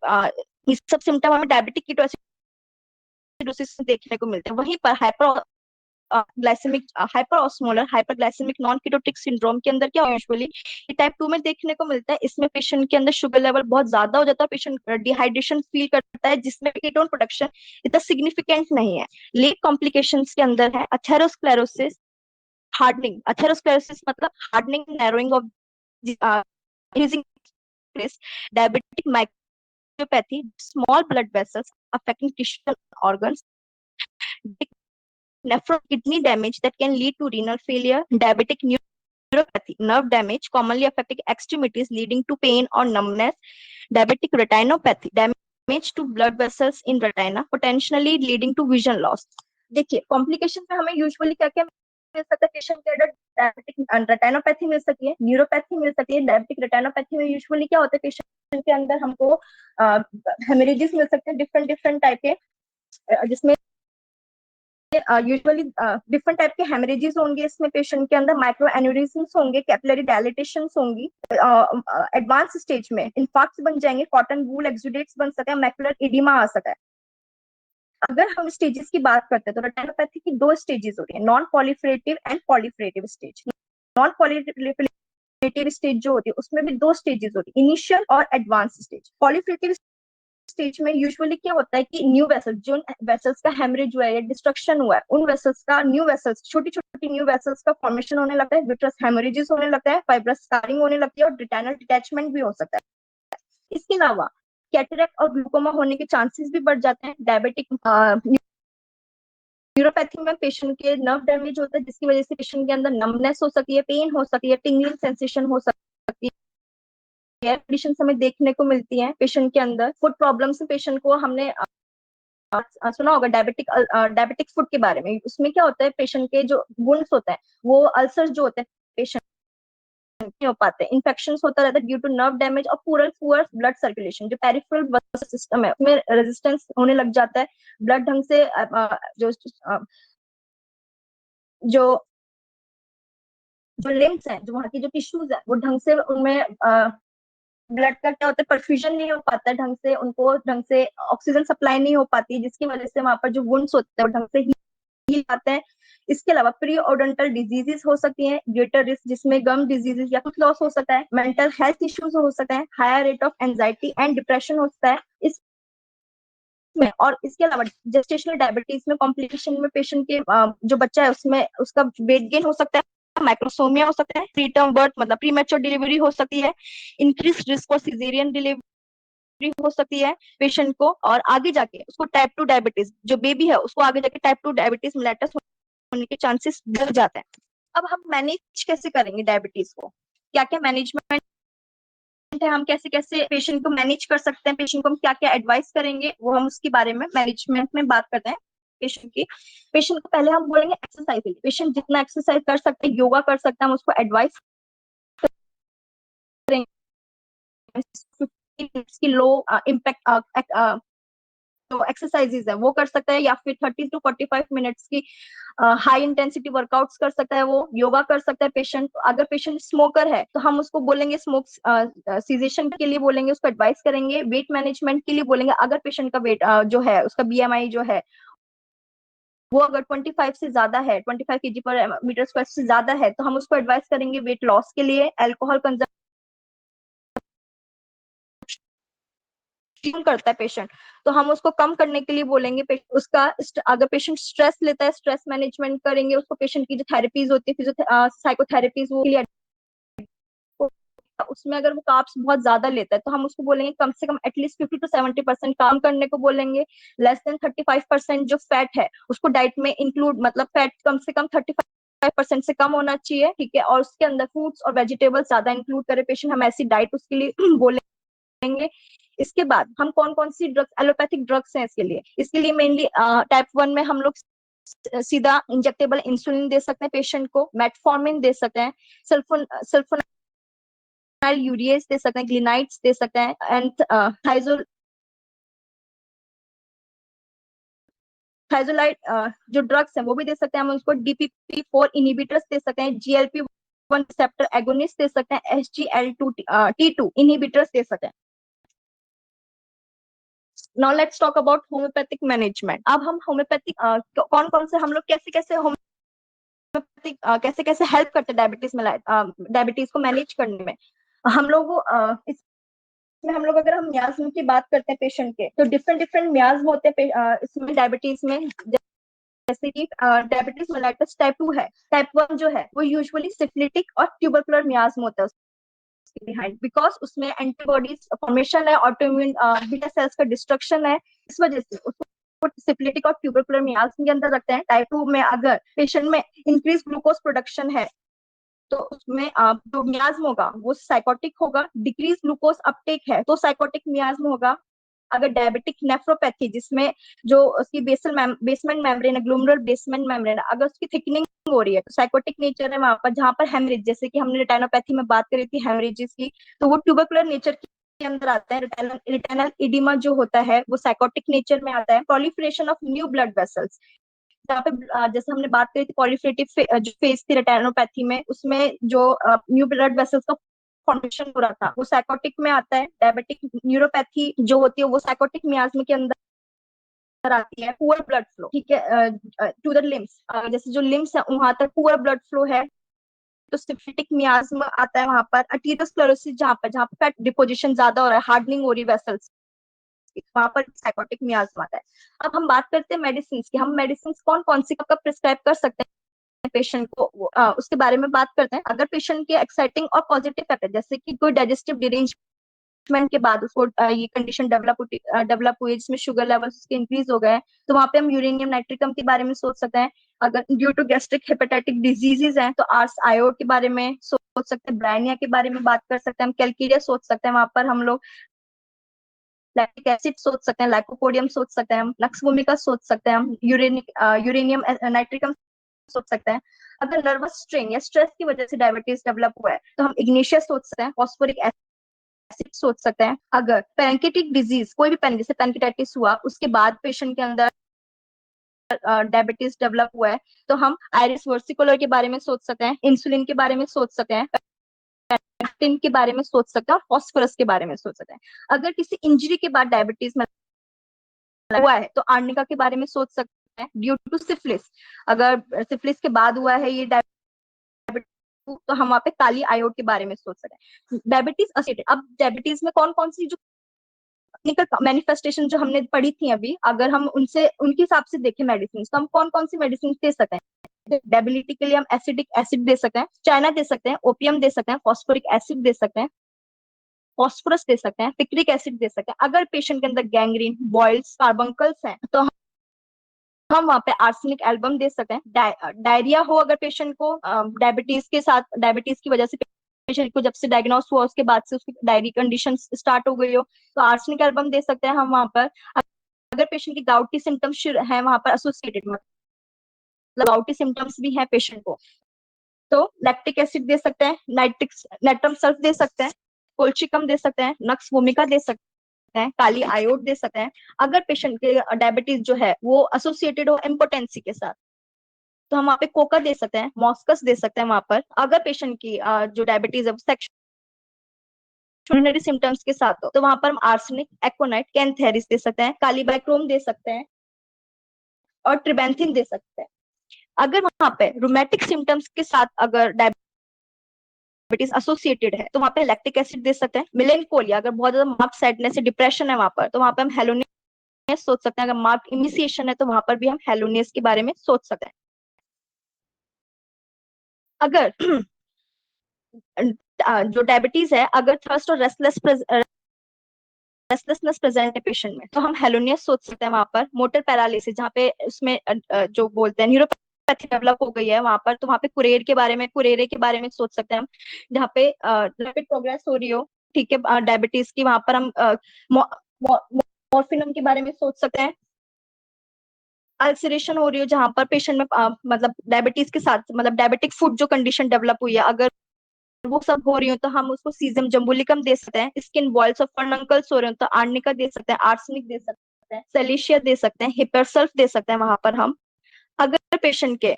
ये सब सिम्टम हमें डायबिटिक कीटोएसिडोसिस देखने को मिलते हैं. वहीं पर glycaemic hyperosmolar hyperglycaemic non ketotic syndrome के अंदर क्या यूजुअली टाइप 2 में देखने को मिलता है. इसमें पेशेंट के अंदर शुगर लेवल बहुत ज्यादा हो जाता है, पेशेंट डिहाइड्रेशन फील करता है, जिसमें कीटोन प्रोडक्शन इतना सिग्निफिकेंट नहीं है. लेट कॉम्प्लिकेशंस के अंदर है अथेरोस्क्लेरोसिस, हार्डनिंग. अथेरोस्क्लेरोसिस मतलब hardening, narrowing of using diabetic myopathy, small blood vessels affecting tissue and organs, kidney damage that can lead to renal failure, diabetic neuropathy, nerve damage commonly affecting extremities leading to pain or numbness, diabetic retinopathy, damage damage to blood vessels in retina, potentially leading to vision loss. देखिए complication में हमें usually क्या क्या मिल सकता है patient के अंदर, diabetic retinopathy मिल सकती है, न्यूरोपैथी मिल सकती है। डायबिटिक रेटिनोपैथी में यूजुअली क्या होता है पेशेंट के अंदर हमको हेमरेजेस मिल सकते हैं डिफरेंट डिफरेंट टाइप के, जिसमें यूजुअली डिफरेंट टाइप के हेमरेजेस होंगे, इसमें पेशेंट के अंदर माइक्रो एन्यूरिज्म्स होंगे, कैपिलरी डायलिटेशंस होंगी, एडवांस स्टेज में इन्फार्क्ट्स बन जाएंगे, कॉटन वूल एक्सुडेट्स बन सकते हैं, मैकुलर एडिमा आ सकता है। अगर हम स्टेजेस की बात करते हैं तो रेटिनोपैथी की दो स्टेजेस होती है, non proliferative and proliferative stage. Non proliferative stage जो होती है उसमें भी दो स्टेजेस होती है, इनिशियल और एडवांस स्टेज। पॉलीफरेटिव स्टेज में यूजुअली क्या होता है कि न्यू वेसल्स, जो वेसल्स का हेमरेज हुआ है या डिस्ट्रक्शन हुआ है, उन वेसल्स का न्यू वेसल्स, छोटी छोटी न्यू वेसल्स का फॉर्मेशन होने लगता है, विट्रस हेमरेजेस होने लगता है, फाइब्रस स्कारिंग होने लगती है और रेटिनल डिटैचमेंट भी हो सकता है। इसके अलावा कैटरेक्ट और ग्लूकोमा होने के चांसेस भी बढ़ जाते हैं। डायबिटिक न्यूरोपैथी में पेशेंट के नर्व डैमेज होता है, जिसकी वजह से पेशेंट के अंदर नमनेस हो सकती है, पेन हो सकती है, टिंगलिंग सेंसेशन हो सकती है, कंडीशन हमें देखने को मिलती है पेशेंट के अंदर। फूड प्रॉब्लम्स पेशेंट को हमने सुना होगा डायबिटिक फूड के बारे में। उसमें क्या होता है पेशेंट के जो वुंड्स होते हैं, वो अल्सर जो होते हैं पेशेंट नहीं हो पाते, इन्फेक्शन होता रहता है ड्यू टू नर्व डैमेज और पुअर ब्लड सर्कुलेशन। जो पेरिफेरल सिस्टम है उसमें रेजिस्टेंस होने लग जाता है, ब्लड ढंग से जो जो जो लिम्स है, जो वहाँ की जो टिश्यूज है, वो ढंग से उनमें ब्लड का क्या होता है परफ्यूजन नहीं हो पाता है ढंग से, उनको ढंग से ऑक्सीजन सप्लाई नहीं हो पाती, जिसकी वजह से वहां पर जो वुंड्स होते हैं वो ढंग से हील आते हैं। इसके अलावा प्री ओडेंटल डिजीजेस हो सकती हैं, ग्रेटर रिस्क जिसमें गम डिजीजेस या कुछ लॉस हो सकता है, मेंटल हेल्थ इश्यूज हो सकता है, higher rate of anxiety and depression हो सकता है इसमें। और इसके अलावा जेस्टेशनल डायबिटीज में कॉम्प्लिकेशन में पेशेंट के जो बच्चा है उसमें उसका वेट गेन हो सकता है, माइक्रोसोमिया हो सकता है, प्री टर्म बर्थ मतलब प्री मैच्योर डिलीवरी हो सकती है, increase risk for caesarean delivery हो सकती है पेशेंट को, और आगे जाके उसको टाइप 2 डायबिटीज, जो बेबी है उसको आगे जाके टाइप 2 डायबिटीज मेलिटस होने के चांसेस बढ़ जाते हैं। अब हम मैनेज कैसे करेंगे डायबिटीज को, क्या क्या मैनेजमेंट है, हम कैसे कैसे पेशेंट को मैनेज कर सकते हैं, पेशेंट को हम क्या क्या एडवाइस करेंगे, वो हम उसके बारे में मैनेजमेंट में बात करते हैं पेशेंट की। पेशेंट को पहले हम बोलेंगे एक्सरसाइज के लिए, पेशेंट जितना एक्सरसाइज कर सकते हैं, योगा कर सकते हैं, हम उसको एडवाइस की लो इम्पैक्ट जो एक्सरसाइजेज है वो कर सकता है, या फिर 30 to 45 मिनट्स की हाई इंटेंसिटी वर्कआउट्स कर सकता है, वो योगा कर सकता है पेशेंट। अगर पेशेंट स्मोकर है तो हम उसको बोलेंगे स्मोक सीजेशन के लिए बोलेंगे, उसको एडवाइस करेंगे। वेट मैनेजमेंट के लिए बोलेंगे, अगर पेशेंट का वेट जो है उसका बीएमआई जो है वो अगर 25 से ज्यादा है, 25 kg पर मीटर स्क्वायर से ज्यादा है, तो हम उसको एडवाइस करेंगे वेट लॉस के लिए। अल्कोहल कंजम्पशन करता है पेशेंट तो हम उसको कम करने के लिए बोलेंगे। उसका अगर पेशेंट स्ट्रेस लेता है, स्ट्रेस मैनेजमेंट करेंगे उसको। पेशेंट की जो थेरेपीज होती है, फिजियो साइकोथेरेपीज, वो उसमें अगर वो कार्ब्स बहुत ज्यादा लेता है तो हम उसको बोलेंगे कम से कम एटलीस्ट 50 to 70% काम करने को बोलेंगे। लेस देन 35% जो फैट है उसको डाइट में इंक्लूड, मतलब फैट कम से कम 35% से कम होना चाहिए, ठीक है। और उसके अंदर फ्रूट्स और वेजिटेबल्स ज्यादा इंक्लूड करे पेशेंट, हम ऐसी डाइट उसके लिए बोलेंगे। इसके बाद हम कौन कौन सी ड्रग्स, एलोपैथिक ड्रग्स हैं इसके लिए मेनली टाइप 1 में हम लोग सीधा इंजेक्टेबल इंसुलिन दे सकते हैं पेशेंट को, मेटफॉर्मिन दे सकते हैं, सल्फोनाइल यूरिएज दे सकते हैं, ग्लिनाइड्स दे सकते हैं, एंड थाइजोलाइड जो ड्रग्स हैं वो भी दे सकते हैं। हम उसको DPP-4 इनहिबिटर्स दे सकते हैं, GLP-1 रिसेप्टर एगोनिस्ट दे सकते हैं, SGLT2 इनहिबिटर्स दे सकते हैं। Now let's talk about homeopathic management. अब हम होम्योपैथिक कौन कौन से हम लोग कैसे कैसे होम्योपैथिक कैसे कैसे हेल्प करते हैं डायबिटीज को मैनेज करने में। हम लोग इसमें हम लोग अगर हम मियाज्म की बात करते हैं पेशेंट के, तो डिफरेंट डिफरेंट मियाज्म होते हैं इसमें डायबिटीज में। जैसे कि डायबिटीज मेलिटस टाइप 2 है, टाइप 1 जो है वो यूजुअली सिफिलिटिक और ट्यूबरकुलर मियाज्म होता है बिहाइंड, बिकॉज उसमें एंटीबॉडीज फॉर्मेशन है, ऑटोइम्यून बीटा सेल्स का डिस्ट्रक्शन है, इस वजह से उसको सिफिलिटिक और ट्यूबरकुलर मियाज्म के अंदर रखते हैं। टाइप 2 में अगर पेशेंट में इंक्रीज ग्लूकोज प्रोडक्शन है तो उसमें जो मियाज्म होगा वो साइकोटिक होगा। डिक्रीज ग्लूकोज अपटेक है तो साइकोटिक मियाज्म होगा। अगर डायबिटिक नेफ्रोपैथी जिसमें जो उसकी बेसमेंट मेम्ब्रेन है, ग्लोमेरुलर बेसमेंट मेम्ब्रेन, अगर उसकी थिकनिंग हो रही है तो साइकोटिक नेचर है वहां पर। जहां पर हेमरेज, जैसे कि हमने रेटाइनोपैथी में बात करी थी हेमरेजेस की, तो वो ट्यूबरकुलर नेचर के अंदर आता है। रिटेनल इडिमा जो होता है वो साइकोटिक नेचर में आता है। Proliferation of new blood vessels, जहाँ पे जैसे हमने बात करी थी पॉलीफ्रेटिव जो फेज थी रेटाइनोपैथी में, उसमें जो न्यू ब्लड वेसल्स का फॉर्मेशन हो रहा था वो साइकोटिक में आता है। डायबिटिक न्यूरोपैथी जो होती है वो साइकोटिक मियाज्म के अंदर आती है। पुअर ब्लड फ्लो, ठीक है, टू द लिम्स, जैसे जो लिम्स है वहां तक पुअर ब्लड फ्लो है तो सिफिलिटिक मियाज्म आता है वहां पर। अर्थेरोस्क्लेरोसिस जहाँ पर फैट डिपोजिशन ज्यादा हो रहा है, हार्डनिंग हो रही है वेसल्स, वहां पर साइकोटिक मियाज्म आता है। अब हम बात करते हैं मेडिसिन की। हम मेडिसिन कौन कौन सी कब प्रिस्क्राइब कर सकते हैं पेशेंट को, उसके बारे में बात करते हैं। अगर पेशेंट के एक्साइटिंग और पॉजिटिव फैक्टर जैसे कि कोई डाइजेस्टिव डिरेंजमेंट के बाद उसको ये कंडीशन डेवलप हुई जिसमें शुगर लेवल्स उसके इंक्रीज हो गए, तो वहां पे हम यूरेनियम नाइट्रिकम के बारे में सोच सकते हैं। अगर ड्यू टू गैस्ट्रिक हेपेटाइटिक डिजीजेज हैं तो आर्स आयोड के बारे में सोच सकते हैं, ब्रायनिया के बारे में बात कर सकते हैं, हम कैलकीरिया सोच सकते हैं, वहां पर हम लोग लैक्टिक एसिड सोच सकते हैं, लाइकोपोडियम सोच सकते हैं, हम नक्स वोमिका सोच सकते हैं, हम यूरेनियम नाइट्रिकम सोच सकते हैं। अगर नर्वस स्ट्रेन या स्ट्रेस की वजह से डायबिटीज डेवलप हुआ है तो हम इग्नेशिया सोच सकते हैं, फॉस्फोरिक एसिड सोच सकते हैं। अगर पैंक्रियाटिक डिजीज कोई भी जैसे पैंक्रियाटाइटिस हुआ उसके बाद पेशेंट के अंदर डायबिटीज डेवलप हुआ है तो हम आयरिस वर्सिकुलर के बारे में सोच सकते हैं, इंसुलिन के बारे में सोच सकते हैं, एक्टिन के बारे में सोच सकते हैं और फॉस्फोरस के बारे में सोच सकते हैं। अगर किसी इंजरी के बाद डायबिटीज में हुआ है तो आर्निका के बारे में सोच सकते हैं। ड्यू टू सिफिलिस, अगर सिफिलिस के बाद हुआ है ये डायबिटीज तो हम वहाँ पे काली आयोड के बारे में सोच सकते हैं। डायबिटीज एसिड, अब डायबिटीज में कौन कौन सी जो क्लिनिकल मैनिफेस्टेशन जो हमने पढ़ी थी अभी, अगर हम उनसे उनके हिसाब से देखें मेडिसिन, तो हम कौन कौन सी मेडिसिन दे सकते हैं। डेबिलिटी के लिए हम एसिडिक एसिड दे सकते हैं, चाइना दे सकते हैं, ओपियम दे सकते हैं, फॉस्फोरिक एसिड दे सकते हैं, फॉस्फोरस दे सकते हैं, पिक्रिक एसिड दे सकते हैं। अगर पेशेंट के अंदर गैंग्रीन, बॉयल्स, कार्बंकल्स हैं तो हम वहाँ पे आर्सेनिक एल्बम दे सकते हैं। डायरिया हो अगर पेशेंट को डायबिटीज के साथ, डायबिटीज की वजह से पेशेंट को जब से डायग्नोस हुआ उसके बाद से उसकी डायरी कंडीशन स्टार्ट हो गई हो तो आर्सेनिक एल्बम दे सकते हैं हम वहाँ पर। अगर पेशेंट की गाउटी सिम्टम्स है वहाँ पर एसोसिएटेड, मतलब गाउटी सिम्टम्स भी है पेशेंट को, तो लैक्टिक एसिड दे सकते हैं, नाइट्रम सल्फ दे सकते हैं, कोल्चिकम दे सकते हैं, नक्स वोमिका दे सकते हैं, काली आयोड दे सकते हैं। अगर पेशेंट के डायबिटीज जो है वो एसोसिएटेड हो इम्पोटेंसी के साथ तो हम वहाँ पे कोका दे सकते हैं, मॉस्कस दे सकते हैं वहां पर। अगर पेशेंट की जो डायबिटीज है सेक्शनरी सिम्टम्स के साथ हो तो वहां पर हम आर्सेनिक, एक्ोनाइट, कैंथेरिस दे सकते हैं, कालीबाइक्रोम दे सकते हैं और ट्रिबेंथिन दे सकते हैं। अगर वहां पे रोमैटिक सिम्टम्स के साथ अगर डायबिटीज एसोसिएटेड है तो वहां पे लैक्टिक एसिड दे सकते हैं। मिलेनकोलिया, अगर बहुत ज्यादा मार्क्स सैडनेस या डिप्रेशन है वहां पर तो वहां पे हम हेलोनियस सोच सकते हैं। अगर मार्क इमिसिएशन है तो वहां पर भी हम हेलोनियस के बारे में सोच सकते हैं। अगर जो डायबिटीज है अगर थर्स्ट और रेस्टलेसनेस प्रेजेंट है पेशेंट में तो हम हेलोनियस सोच सकते हैं वहां पर। मोटर पैरालिसिस, जहाँ पे उसमें जो बोलते हैं न्यूरोपैथी डेवलप हो गई है वहां पर, तो वहां पे कुरेरे के बारे में सोच सकते हैं हम। जहाँ पे रैपिड प्रोग्रेस हो रही हो, ठीक है, डायबिटीज की, वहां पर हम मॉर्फिनम के बारे में सोच सकते हैं। अल्सरेशन हो रही हो जहां पर पेशेंट में मतलब डायबिटीज के साथ मतलब डायबिटिक फुट जो कंडीशन डेवलप हुई है अगर वो सब हो रही हो तो हम उसको सीजम जम्बुलिकम दे सकते हैं। स्किन बॉयल्स और फर्नंकल्स हो रहे हो तो आर्निका दे सकते हैं, आर्सेनिक दे सकते हैं, सेलिशिया दे सकते हैं, हिपरसल्फ दे सकते हैं वहां पर हम। अगर पेशेंट के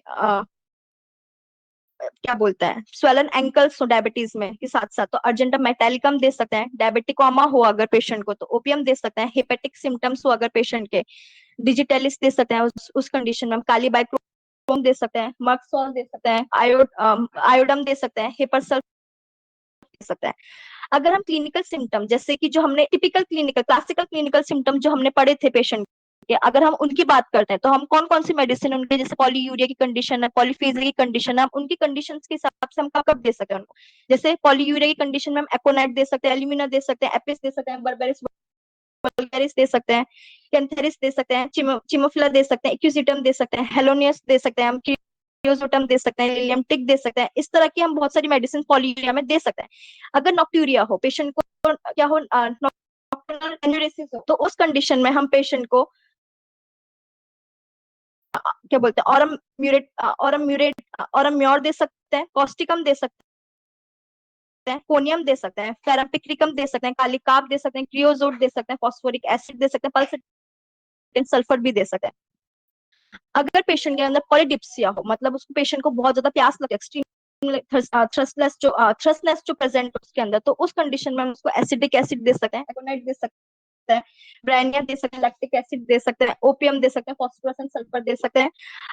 क्या बोलते हैं स्वेलन एंकल्स हो डायबिटीज में के साथ साथ तो अर्जेंटम मेटालिकम दे सकते हैं। डायबिटिकोमा हो अगर पेशेंट को तो ओपियम दे सकते हैं। हेपेटिक सिम्टम्स हो अगर पेशेंट के डिजिटलिस दे सकते हैं, उस कंडीशन में हम कालीबाइक्रोम दे सकते हैं, मर्कसोल दे सकते हैं, आयोडम दे सकते हैं, हिपरसल्फ दे सकते हैं। अगर हम क्लिनिकल सिम्टम जैसे कि जो हमने typical clinical classical clinical symptom जो हमने पढ़े थे पेशेंट के, अगर हम उनकी बात करते हैं तो हम कौन कौन सी मेडिसिन उनके, जैसे पॉलीयूरिया की कंडीशन है, पॉलीफेजिया की कंडीशन है, हम उनकी कंडीशन के हिसाब से हम कब दे सकते हैं उनको। जैसे पॉलीयूरिया की कंडीशन में हम एकोनाइट दे सकते हैं, एल्यूमिना दे सकते हैं, एपिस दे सकते हैं, बर्बेरिस वल्गैरिस दे सकते हैं, कैंथेरिस दे सकते हैं, चिमोफिला दे सकते हैं, इक्विजिटम दे सकते हैं, हेलोनियस दे सकते हैं, हम क्रियोजोटम दे सकते हैं, लिलियमटिक दे सकते हैं। इस तरह की हम बहुत सारी मेडिसिन पॉलीयूरिया में दे सकते हैं। अगर नॉक्टूरिया हो पेशेंट को, क्या हो इंट्राऑक्यूलर एन्यूरिसिस हो, तो उस कंडीशन में हम पेशेंट को क्या बोलते हैं, ऑरम म्योर दे सकते हैं, कॉस्टिकम दे सकते हैं, कोनियम दे सकते हैं, फेरापिक्रिकम दे सकते हैं, कालिकाप दे सकते हैं, क्रियोजोट दे सकते हैं, फास्फोरिक एसिड दे सकते हैं, पल्सिटिन सल्फर भी दे सकते हैं। अगर पेशेंट के अंदर पॉलीडिप्सिया हो, मतलब उसको पेशेंट को बहुत ज्यादा प्यास लगे, एक्सट्रीम थ्रस्टनेस जो प्रेजेंट हो उसके अंदर, तो उस कंडीशन में हम उसको एसिडिक एसिड दे सकते हैं, एकोनाइट दे सकते हैं, ब्रानिया दे सकते हैं, लैक्टिक एसिड दे सकते हैं, ओपियम दे सकते हैं, फास्फोरस एंड सल्फर दे सकते हैं।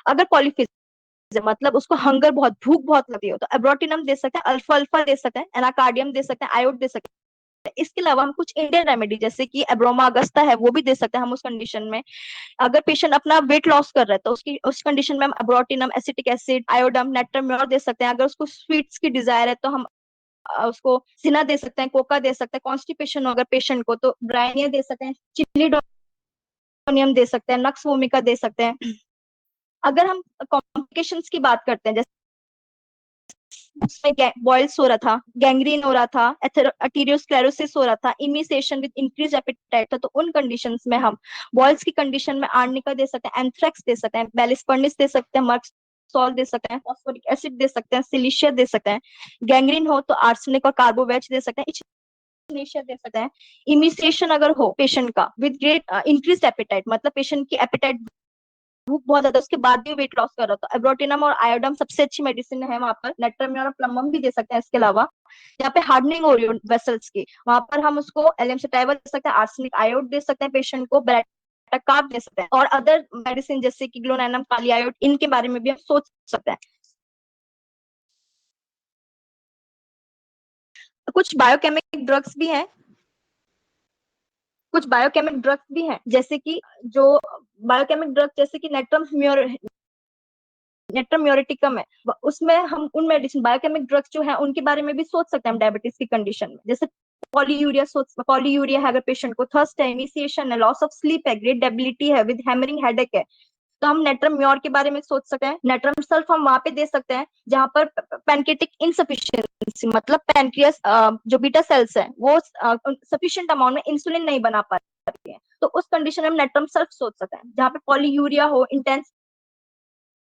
अगर पॉलीफिज मतलब उसको हंगर बहुत, भूख बहुत लगती हो, तो एब्रोटिनम दे सकते हैं, अल्फा अल्फा दे सकते हैं, एनाकार्डियम दे सकते हैं, आयोड दे सकते हैं। इसके अलावा हम कुछ इंडियन रेमेडी जैसे कि एब्रोमा अगस्ता है, वो भी दे सकते हैं हम उस कंडीशन में। अगर पेशेंट अपना वेट लॉस कर रहा है तो उसकी उस कंडीशन में हम अब्रोटिनम, एसिटिक एसिड, आयोडम, नेट्रम्योर दे सकते हैं। अगर उसको स्वीट्स की डिजायर है तो हम उसको सिना दे सकते हैं, कोका दे सकते हैं। कॉन्स्टिपेशन हो अगर पेशेंट को तो ब्राइनिया दे सकते हैं, चिलिडोनियम दे सकते हैं, नक्स वोमिका दे सकते हैं। अगर हम कॉम्प्लिकेशंस की बात करते हैं, जैसे उसमें बॉइल्स हो रहा था, गैंग्रीन हो रहा था, अटीरियोस्क्लेरोसिस हो रहा था, इमिसेशन विद इंक्रीज एपेटाइट था, तो उन कंडीशंस में हम बॉइल्स की कंडीशन में आर्निका दे सकते हैं, एंथ्रेक्स दे सकते हैं, बेलिस्पर्निस दे सकते हैं, मर्क सॉल्ट दे सकते हैं, फॉस्फोरिक एसिड दे सकते हैं, सिलिशिया दे सकते हैं। गैंग्रीन हो तो आर्सेनिक और कार्बोवेच दे सकते हैं, इचिनेशिया दे सकते हैं। इमिसेशन अगर हो पेशेंट का विद ग्रेट इंक्रीज एपेटाइट, मतलब पेशेंट की एपेटाइट, भूख बहुत ज्यादा, उसके बाद भी वेट लॉस कर रहा था, एब्रोटिनम और आयोडम सबसे अच्छी मेडिसिन है वहां पर। नेट्रम्योर और प्लम्बम भी दे सकते हैं। इसके अलावा यहाँ पे हार्डनिंग हो रही है वेसल्स की, वहां पर हम उसको एलिमसेटाइवल दे सकते हैं, आर्सेनिक आयोड दे सकते हैं पेशेंट को, बेटाकार्ब दे सकते हैं, और अदर मेडिसिन जैसे कि ग्लोनैनम, काली आयोड, इनके बारे में भी हम सोच सकते हैं। कुछ बायोकेमिक ड्रग्स भी हैं, कुछ बायोकेमिक ड्रग्स भी हैं जैसे कि जो बायोकेमिक ड्रग जैसे कि नेट्रम म्योरिटिकम है, उसमें हम उन मेडिसिन बायोकेमिक ड्रग्स जो है उनके बारे में भी सोच सकते हैं हम डायबिटीज की कंडीशन में। जैसे पॉलीयूरिया है, अगर पेशेंट को थर्स्ट है, इनिशिएशन है, लॉस ऑफ स्लीप है, ग्रेट डेबिलिटी है, विद हैमरिंग हेडेक है, तो हम नेट्रम म्योर के बारे में सोच सकते हैं। नेट्रम सल्फ हम वहां पे दे सकते हैं जहां पर पैनकेटिक इनसफिशियंसी, मतलब पैनक्रियास जो बीटा सेल्स है वो सफिशिएंट अमाउंट में इंसुलिन नहीं बना पाती है, तो उस कंडीशन में हम नेट्रम सल्फ सोच सकते हैं। जहां पे पॉलीयूरिया हो, इंटेंस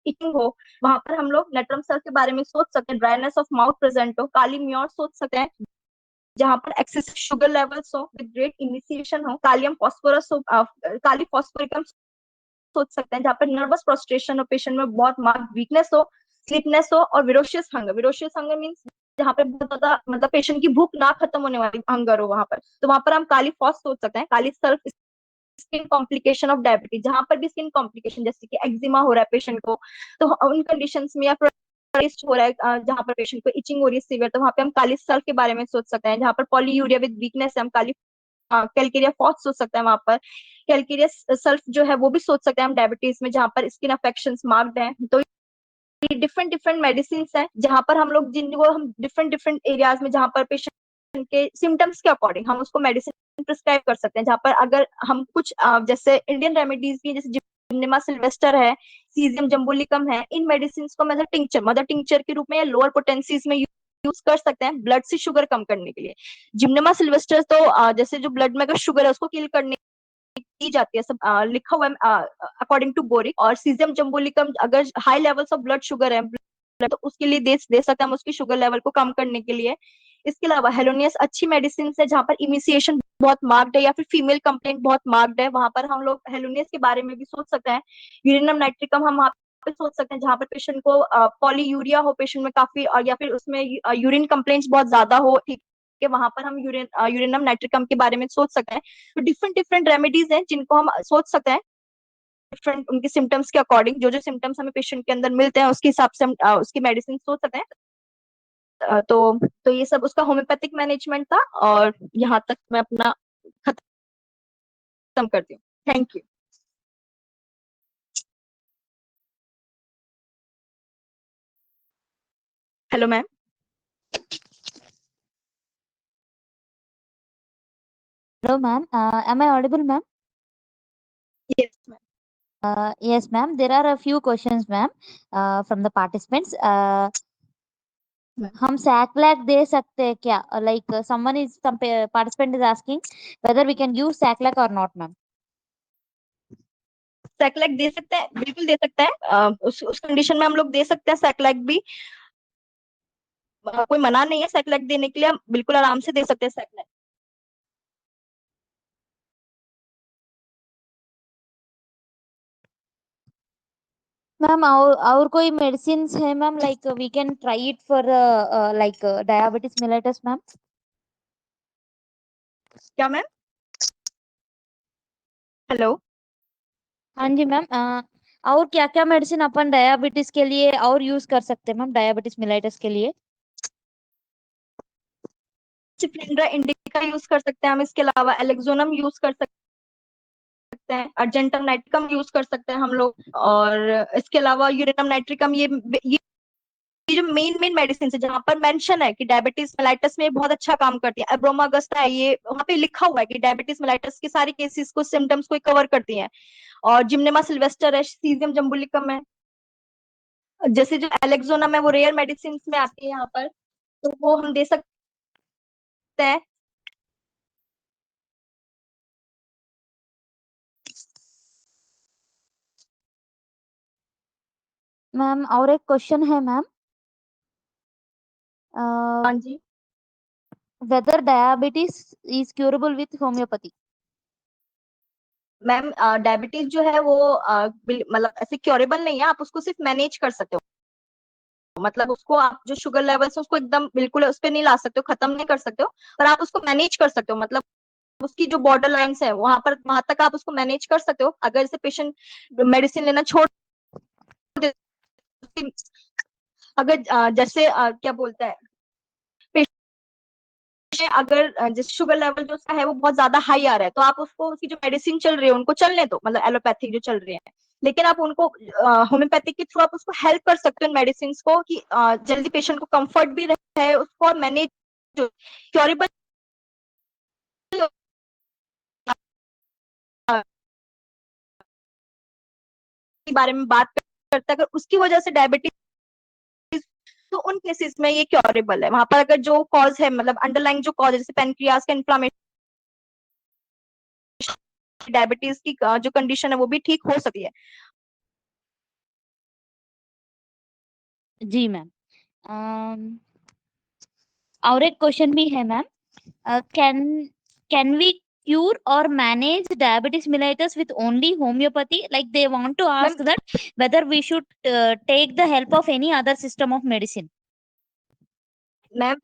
इचिंग हो, वहां पर हम लोग नेट्रम सल्फ के बारे में सोच सकते हैं। ड्राइनेस ऑफ माउथ प्रेजेंट हो, काली म्योर सोच सकते हैं। जहां पर एक्सेसिव शुगर लेवल्स हो, विद ग्रेट इनिशिएशन हो, कालियम फॉस्फोरस हो, काली फॉस्फोरिकम सोच सकते हैं। जहां पर नर्वस प्रोस्ट्रेशन हो, पेशेंट में बहुत मार्क्ड वीकनेस हो, स्लीपनेस हो, और विरोशियस हंगर मींस जहां पे बहुत ज्यादा, मतलब पेशेंट की भूख ना खत्म होने वाली हंगर हो वहां पर, तो वहां पर हम काली फॉस सोच सकते हैं। Kali sulph, skin complication of diabetes, जहां पर भी स्किन कॉम्प्लिकेशन जैसे कि एक्जिमा हो रहा है पेशेंट को, तो उन कंडीशंस में, या हो रहा है जहां पर पेशेंट को इचिंग हो रही है सीवियर, तो वहां पे हम काली सल्फ के बारे में सोच सकते हैं। जहां पर पॉलीयूरिया विद वीकनेस है, हम काली कैलकेरिया फॉस सोच सकते हैं। वहां पर कैलकेरिया सल्फ जो है वो भी सोच सकते हैं हम डायबिटीज में, जहां पर स्किन अफेक्शन मार्क्ड है। तो डिफरेंट डिफरेंट मेडिसिन है जहां पर हम लोग, जिनको हम डिफरेंट डिफरेंट एरियाज में, जहां पर पेशेंट के सिम्टम्स के अकॉर्डिंग हम उसको मेडिसिन प्रिस्क्राइब कर सकते हैं। जहां पर अगर हम कुछ जैसे इंडियन रेमेडीज भी, जैसे जिम्नेमा सिल्वेस्टर है, सीजियम जम्बुलिकम है, इन मेडिसिन को मदर टिंचर के रूप में या लोअर पोटेंसीज में यूज कर सकते हैं ब्लड से शुगर कम करने के लिए। जिम्नेमा सिल्वेस्टर तो जैसे जो ब्लड में अगर शुगर है उसको किल करने की जाती है, सब लिखा हुआ है अकॉर्डिंग टू बोरिक। और सीजियम जम्बुलिकम अगर high levels of blood sugar है तो उसके लिए दे सकते हैं हम उसकी शुगर लेवल को कम करने के लिए। इसके अलावा हेलोनियस अच्छी मेडिसिन है जहां पर इमिसिएशन बहुत मार्क्ड है या फिर फीमेल कंप्लेंट बहुत मार्क्ड है, वहां पर हम लोग हेलोनियस के बारे में भी सोच सकते हैं। यूरिनम नाइट्रिकम हम वहां पे सोच सकते हैं जहां पर पेशेंट को पॉलीयूरिया हो, पेशेंट में काफी, या फिर उसमें यूरिन कंप्लेंट्स बहुत ज्यादा हो, ठीक है, वहां पर हम यूरिनम नाइट्रिकम के बारे में सोच सकते हैं। तो डिफरेंट डिफरेंट रेमेडीज हैं जिनको हम सोच सकते हैं डिफरेंट उनके सिम्टम्स के अकॉर्डिंग। जो जो सिम्टम्स हमें पेशेंट के अंदर मिलते हैं उसके हिसाब से हम उसकी मेडिसिन सोच सकते हैं। तो ये सब उसका होम्योपैथिक मैनेजमेंट था, और यहाँ तक मैं अपना खत्म करती हूँ। Thank you. Hello ma'am. Hello, ma'am. Am I audible, ma'am? Yes ma'am. Yes, ma'am. There are a few questions, ma'am, from the participants. हम सैक्लैक दे सकते हैं क्या? Like some participant is asking whether we can use सैक्लैक or not, ma'am. सैक्लैक दे सकते हैं, बिल्कुल दे सकते हैं। उस कंडीशन में हम लोग दे सकते हैं सैक्लैक भी। कोई मना नहीं है सैक्लैक देने के लिए, हम बिल्कुल आराम से दे सकते हैं सैक्लैक। मैम और कोई मेडिसिन है ma'am, like we can try it for like diabetes mellitus, ma'am? क्या मैम? हेलो। हाँ जी मैम, और क्या क्या मेडिसिन अपन डायबिटीज के लिए और यूज कर सकते हैं मैम, डायबिटीज मिलेटस के लिए? चिप्लिंड्रा इंडिका यूज कर सकते हैं हम, इसके अलावा एलेक्सोनम यूज कर सकते हैं, अर्जेंटम नाइट्रिकम यूज कर सकते हैं हम लोग, और इसके अलावा यूरेनम नाइट्रिकम। ये जो मेन मेन मेडिसिन है जहाँ पर मेंशन है कि डायबिटीज मेलाइटस में बहुत अच्छा काम करती है। एब्रोमागस्टा है, ये वहाँ पे लिखा हुआ है कि डायबिटीज मेलाइटस के सारे केसेस को, सिम्टम्स को कवर करती है। और जिम्नेमा सिल्वेस्टर है, सीजियम जम्बुलिकम है। जैसे जो एलेक्सोनम है वो रेयर मेडिसिन में आती है यहाँ पर, तो वो हम दे सकते हैं। मैम और एक क्वेश्चन है मैम, हाँ जी whether diabetes is curable with homeopathy? Ma'am, diabetes जो है वो मतलब ऐसे क्योरेबल नहीं है, आप उसको सिर्फ मैनेज कर सकते हो। मतलब उसको आप जो शुगर लेवल्स है उसको एकदम बिल्कुल उस पर नहीं ला सकते हो, खत्म नहीं कर सकते हो, पर आप उसको मैनेज कर सकते हो। मतलब उसकी जो बॉर्डर लाइंस है वहां तक आप उसको मैनेज कर सकते हो। अगर जैसे पेशेंट मेडिसिन लेना छोड़ दे, अगर जैसे क्या बोलता है, अगर जैसे शुगर लेवल जो उसका है वो बहुत ज्यादा हाई आ रहा है, तो आप उसको उसकी जो मेडिसिन चल रही है उनको चलने दो, मतलब एलोपैथिक जो चल रही है। लेकिन आप उनको होम्योपैथिक के थ्रू आप उसको हेल्प कर सकते हो इन मेडिसिन को, कि जल्दी पेशेंट को कंफर्ट भी रहे उसको, मैनेज क्योरेबल के बारे में बात करता है। अगर उसकी वजह से डायबिटीज, तो उन केसेस में ये क्योरेबल है। वहां पर अगर जो कॉज है, मतलब अंडरलाइंग जो कॉज है, जैसे पेनक्रियास का इन्फ्लामेशन, डायबिटीज की जो कंडीशन है वो भी ठीक हो सकती है। जी मैम, और एक क्वेश्चन भी है ma'am, can we cure or manage diabetes mellitus with only homeopathy? Like they want to ma'am ask that whether we should take the help of any other system of medicine. Ma'am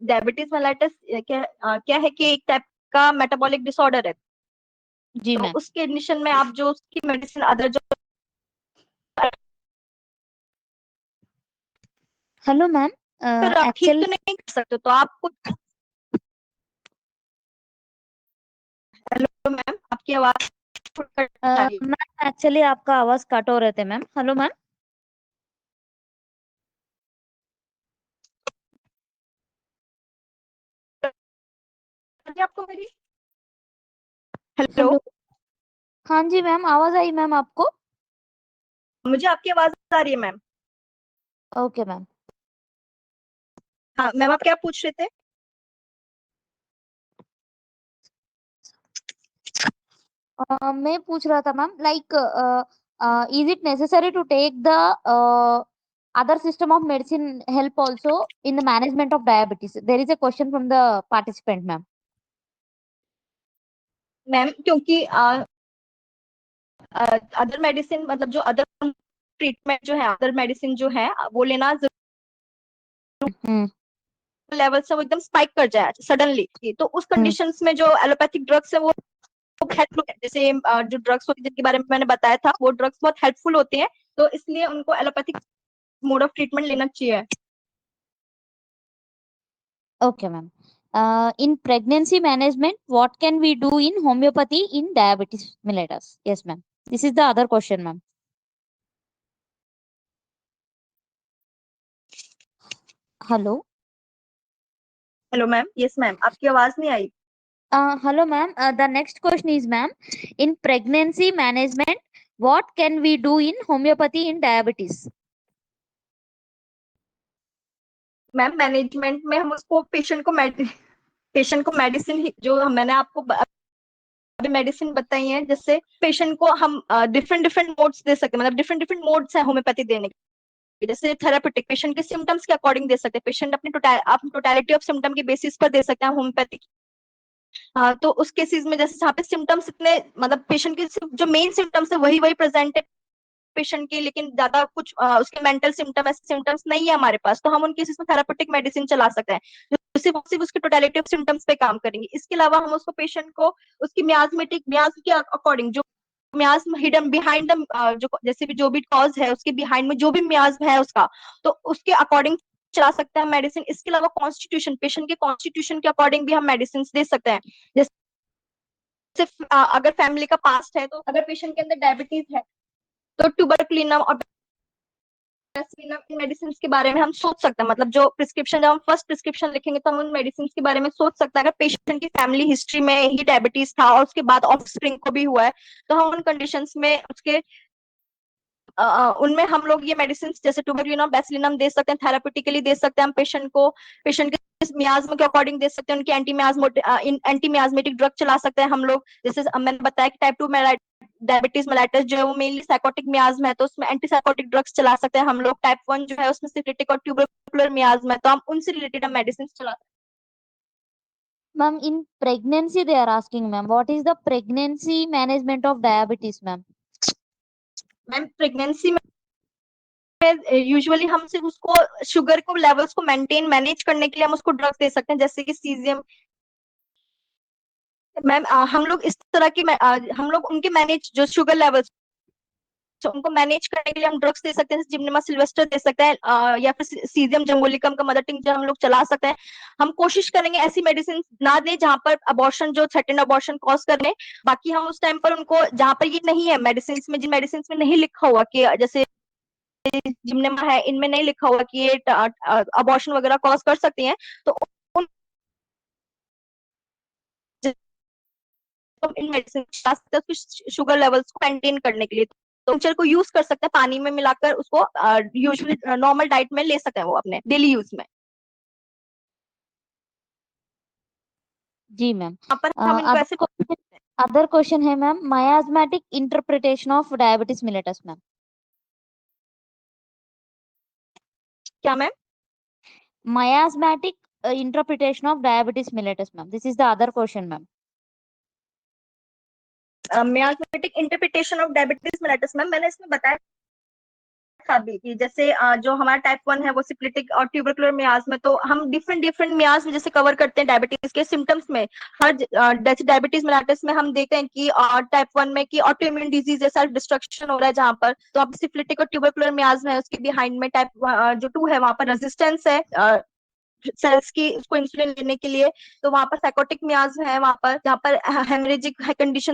diabetes mellitus क्या है कि एक type का metabolic disorder है। जी तो ma'am. उस condition में आप जो उसकी मेडिसिन अदर जो, हेलो मैम, फिर आप ठीक एक्चुअली तो नहीं कर सकते, तो आपको। हेलो मैम, आपकी आवाज कट आ रही मैम एक्चुअली आपका आवाज कट हो रहे थे मैम. Hello ma'am. है आपको मेरी। Hello, hello. हाँ जी मैम, आवाज आई मैम आपको? मुझे आपकी आवाज आ रही है मैम। Okay ma'am. हाँ मैम, आप क्या पूछ रहे थे? मैं पूछ रहा था ma'am, like is it necessary to take the other system of medicine help also in the management of diabetes? There is a question from the participant, ma'am. Ma'am क्योंकि अदर मेडिसिन, मतलब जो अदर ट्रीटमेंट जो है, other medicine जो है वो लेना हम्म. Level से वो एकदम स्पाइक कर जाए सडनली, तो उस कंडीशंस में जो एलोपैथिक ड्रग्स है वो हेल्पफुल है। जैसे जो ड्रग्स होती है जिनके बारे में मैंने बताया था, वो ड्रग्स बहुत हेल्पफुल होते हैं, तो इसलिए उनको एलोपैथिक मोड ऑफ ट्रीटमेंट लेना चाहिए। Okay, ma'am. In pregnancy management, what can we do in homeopathy in diabetes mellitus? Yes, ma'am. This is the other question, ma'am. Hello. Hello ma'am, yes ma'am, आपकी आवाज नहीं आई। Hello, ma'am. The next question is, ma'am, in pregnancy management, what can we do in homeopathy in diabetes? Ma'am management में हम उसको patient को medicine जो मैंने आपको अभी मेडिसिन बताई है, जिससे पेशेंट को हम डिफरेंट डिफरेंट मोड्स दे सकते हैं, मतलब डिफरेंट डिफरेंट मोड्स है होम्योपैथी देने के। जैसे थेरापेटिक पेशेंट के सिम्टम्स के अकॉर्डिंग दे सकते हैं, पेशेंट अपने आप टोटलिटी ऑफ सिम्टम के बेसिस पर दे सकते हैं होम्योपैथी। हाँ, तो उस केसेस में जैसे जहाँ पे सिम्टम्स इतने मतलब पेशेंट के जो मेन सिम्टम्स है वही वही प्रेजेंट है पेशेंट के, लेकिन ज्यादा कुछ उसके मेंटल सिम्टम ऐसे सिम्टम्स नहीं है हमारे पास, तो हम उन केसेस में थेरापेटिक मेडिसिन चला सकते हैं जो सिर्फ उसके टोटलिटी ऑफ सिम्टम्स पे काम करेंगे। इसके अलावा हम उसको पेशेंट को उसकी मियाज के अकॉर्डिंग जो मियाज हिडन बिहाइंड द जो जैसे भी जो भी कॉज है उसके बिहाइंड में जो भी मियाज है उसका, तो उसके अकॉर्डिंग चला सकते हैं मेडिसिन। इसके अलावा कॉन्स्टिट्यूशन, पेशेंट के कॉन्स्टिट्यूशन के अकॉर्डिंग भी हम मेडिसिन दे सकते हैं। जैसे अगर फैमिली का पास्ट है, तो अगर पेशेंट के अंदर डायबिटीज है तो ट्यूबरकुलिनम और मेडिसिन के बारे में हम सोच सकते हैं, मतलब जो प्रिस्क्रिप्शन, जब हम फर्स्ट प्रिस्क्रिप्शन लिखेंगे तो हम उन मेडिसिन के बारे में सोच सकते हैं। अगर पेशेंट की फैमिली हिस्ट्री में ही डायबिटीज था और उसके बाद ऑफ स्प्रिंग को भी हुआ है, तो हम उन कंडीशंस में उसके उनमें हम लोग ये मेडिसिन जैसे ट्यूबरकुलिनम बेसिलिनम दे सकते हैं, थेरापेटिकली दे सकते हैं हम पेशेंट को। पेशेंट के मियाज्म के अकॉर्डिंग दे सकते हैं, उनकी एंटी मियाजमेटिक ड्रग चला सकते हैं हम लोग। जैसे मैंने बताया कि टाइप 2 डायबिटीज मेलाइटस जो है वो मेनली साइकोटिक मियाज्म है, तो उसमें एंटी साइकोटिक ड्रग्स चला सकते हैं हम लोग। टाइप 1 जो है उसमें सिफिलिटिक और ट्यूबरकुलर मियाज्म है, तो हम उनसे रिलेटेड हम मेडिसिन चला सकते Ma'am, in pregnancy, they are asking, ma'am, what is the pregnancy management of diabetes, ma'am? हैं। मैम प्रेगनेंसी में यूजुअली हम सिर्फ उसको शुगर को लेवल्स को मेंटेन मैनेज करने के लिए हम उसको ड्रग्स दे सकते हैं, जैसे कि सीजियम। मैम हम लोग इस तरह की हम लोग उनके मैनेज जो शुगर लेवल्स, तो उनको मैनेज करने के लिए हम ड्रग्स दे सकते हैं, जिम्नेमा सिल्वेस्टर दे सकते हैं, या फिर सीजियम जंबोलिकम का मदर टिंचर हम लोग चला सकते हैं। हम कोशिश करेंगे ऐसी मेडिसिन ना दें जहां पर अबॉर्शन जो थ्रेटेंड अबॉर्शन कॉज कर रहे। बाकी हम उस टाइम पर उनको जहां पर ये नहीं है मेडिसिन में, जिन मेडिसिन में नहीं लिखा हुआ कि जैसे जिम्नेमा है, इनमें नहीं लिखा हुआ कि ये अबॉर्शन वगैरह कॉज कर सकती हैं, तो उन इन मेडिसिन शुगर लेवल्स को मेंटेन करने के लिए, तो टिंचर को यूज कर सकते हैं पानी में मिलाकर, उसको यूजुअली नॉर्मल डाइट में ले सकते हैं वो अपने डेली यूज में। जी मैम। यहाँ पर हम इनको ऐसे अदर क्वेश्चन है ma'am, miasmatic interpretation of diabetes mellitus, ma'am. क्या ma'am? Miasmatic interpretation of diabetes mellitus, ma'am. This is the other question, ma'am. Miasmatic interpretation of diabetes mellitus. Ma'am मैंने इसमें बताया था भी कि जैसे जो हमारा टाइप 1 है वो सिप्लिटिक और ट्यूबरकुलर मियाज में, तो हम डिफरेंट डिफरेंट मियाज में जैसे कवर करते हैं डायबिटीज के सिम्टम्स में। हर डायबिटीज मेलाइटस में हम देखते हैं कि टाइप 1 में कि ऑटोइम्यून डिजीज है, सेल्फ डिस्ट्रक्शन हो रहा है जहाँ पर, तो आप सिप्लिटिक और ट्यूबरकुलर मियाज में उसके बिहाइंड में टाइप जो 2 है वहां पर रेजिस्टेंस है सेल्स की उसको इंसुलिन लेने के लिए, तो वहां पर साइकोटिक मियाज है, वहां पर जहाँ पर हेमरेजिक कंडीशन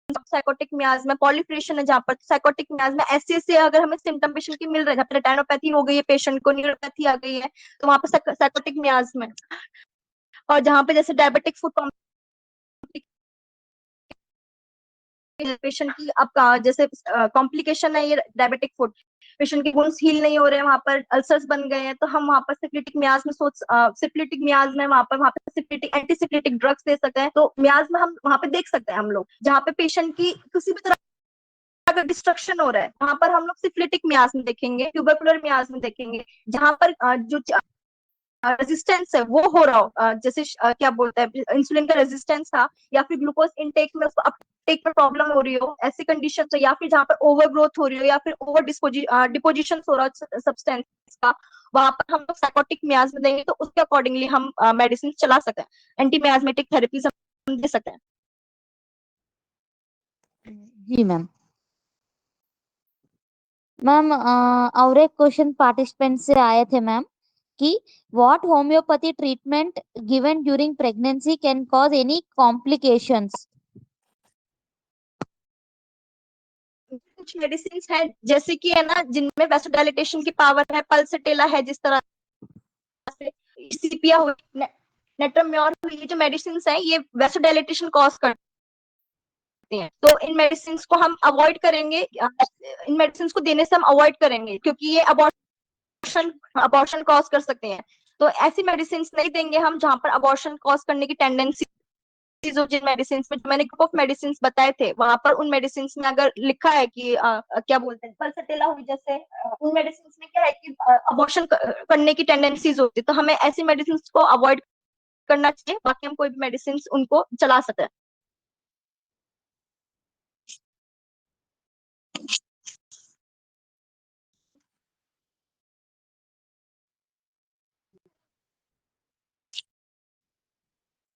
साइकोटिक मियाज में, पॉलीफ्रेशन है जहाँ पर साइकोटिक मियाज में, ऐसे ऐसे अगर हमें सिम्टम पेशेंट की मिल रहे हैं, जहाँ पर रेटाइनोपैथी हो गई है पेशेंट को, न्यूरोपैथी आ गई है, तो वहां पर साइकोटिक मियाज में। और जहाँ पे जैसे डायबिटिक फूड पेशेंट की आपका जैसे कॉम्प्लिकेशन है ये डायबिटिक फूड, पेशेंट के वुंड्स हील नहीं हो रहे हैं, वहां पर अल्सर्स बन गए हैं, तो हम वहां पर सिप्लिटिक मियाज में सिप्लिटिक मियाज में वहां पर सिप्लिटिक एंटी सिप्लिटिक ड्रग्स दे सकते हैं। तो मियाज में हम वहां पे देख सकते हैं हम लोग जहाँ पे पेशेंट की किसी भी तरह अगर डिस्ट्रक्शन हो रहा है, वहां पर हम लोग सिप्लिटिक मियाज में देखेंगे, ट्यूबरकुलर मियाज में देखेंगे। जहां पर जो रेजिस्टेंस है वो हो रहा हो, जैसे क्या बोलते हैं इंसुलिन का रेजिस्टेंस था, या फिर ग्लूकोज इनटेक में उसको अपटेक में प्रॉब्लम हो रही हो, ऐसी कंडीशन है, या फिर जहाँ पर ओवर ग्रोथ हो रही हो, या फिर ओवर डिपोजिशन हो रहा हो सब्सटेंस का, वहां पर हम लोग साइकोटिक मियाज में देंगे, तो उसके अकॉर्डिंगली हम मेडिसिन चला सकते हैं, एंटी मियाजमेटिक थेरेपीज हम दे सकते हैं। जी मैम। मैम और एक क्वेश्चन पार्टिसिपेंट से आए थे मैम कि what homeopathy treatment given during pregnancy can cause any complications. कुछ मेडिसिन है जैसे कि है ना जिनमें वैसोडाइलेटेशन की पावर है, पल्सटेला है, जिस तरह से सीपिया हुई, नेट्रोम्योर हुई, ये जो मेडिसिन है ये वैसोडाइलेटेशन कॉज करती हैं, तो इन मेडिसिन को हम अवॉइड करेंगे, इन मेडिसिन को देने से हम अवॉइड करेंगे, क्योंकि ये अबॉर्शन अबॉर्शन कॉज कर सकते हैं। तो ऐसी मेडिसिन नहीं देंगे हम जहाँ पर अबॉर्शन कॉज करने की टेंडेंसी जो जिन मेडिसिन में जो मैंने ग्रुप ऑफ मेडिसिन बताए थे वहां पर उन मेडिसिन में अगर लिखा है कि क्या बोलते हैं पल्सटेला हुई जैसे उन मेडिसिन में क्या है कि अबॉर्शन करने की टेंडेंसीज होती है, तो हमें ऐसी मेडिसिन को अवॉइड करना चाहिए, बाकी हम कोई भी मेडिसिन उनको चला सकते हैं।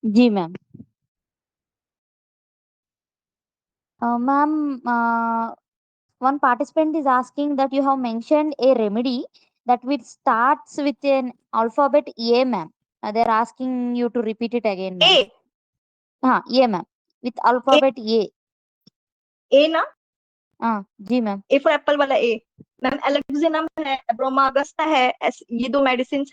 जी ma'am. Ma'am, one participant is asking that you have mentioned a remedy that which starts with an alphabet A, ma'am. They're asking you to repeat it again, ma'am. A A, ma'am. With alphabet A. ए ना, जी ma'am. A for Apple वाला ए। Ma'am एलेक्सिनम है, ब्रोमागस्टा है, ये दो medicine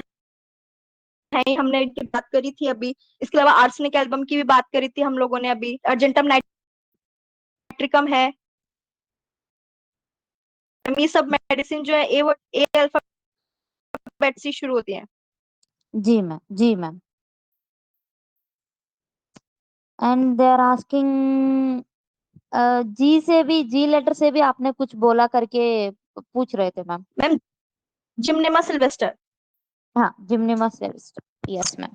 है, हमने इनकी बात करी थी अभी। इसके अलावा आर्सेनिक एल्बम की भी बात करी थी हम लोगों ने अभी। अर्जेंटम नाइट्रिकम है। ये सब मेडिसिन जो है ए अल्फाबेट से शुरू होती है। जी मैम, जी ma'am. And they are asking जी से भी, जी लेटर से भी आपने कुछ बोला करके पूछ रहे थे मैम। Ma'am Gymnema Sylvester. हाँ, जिम्नेमा सिल्वेस्टर, यस मैम।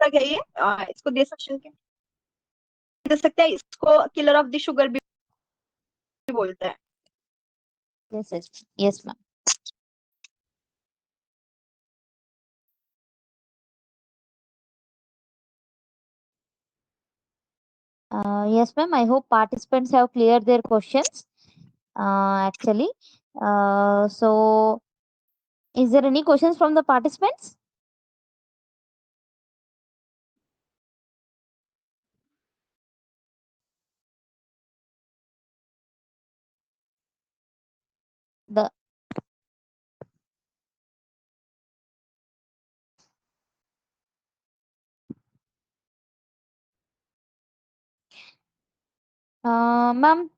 है ये, इसको दे सकते हैं, इसको किलर ऑफ द शुगर भी बोलते हैं। Yes yes yes ma'am. Yes, ma'am. I hope participants have cleared their questions. Actually, so is there any questions from the participants? The Ma'am,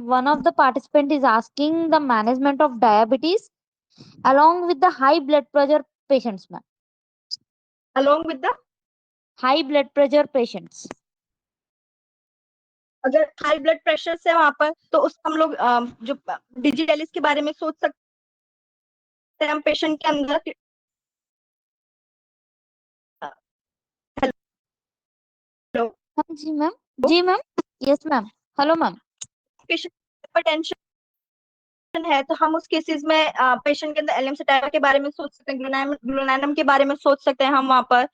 one of the participant is asking the management of diabetes along with the high blood pressure patients, ma'am. Along with the High blood pressure patients. अगर high blood pressure से वहां पर, तो उस हम लोग जो digitalis के बारे में सोच सकते हैं हम पेशेंट के अंदर। हेलो। हाँ जी मैम। जी ma'am. Yes ma'am. Hello ma'am. Patient hypertension है तो हम उस केसेस में पेशेंट के अंदर एलियम सटाइवा के बारे में सोच सकते हैं, ग्लूनानम के बारे में सोच सकते हैं हम वहां पर।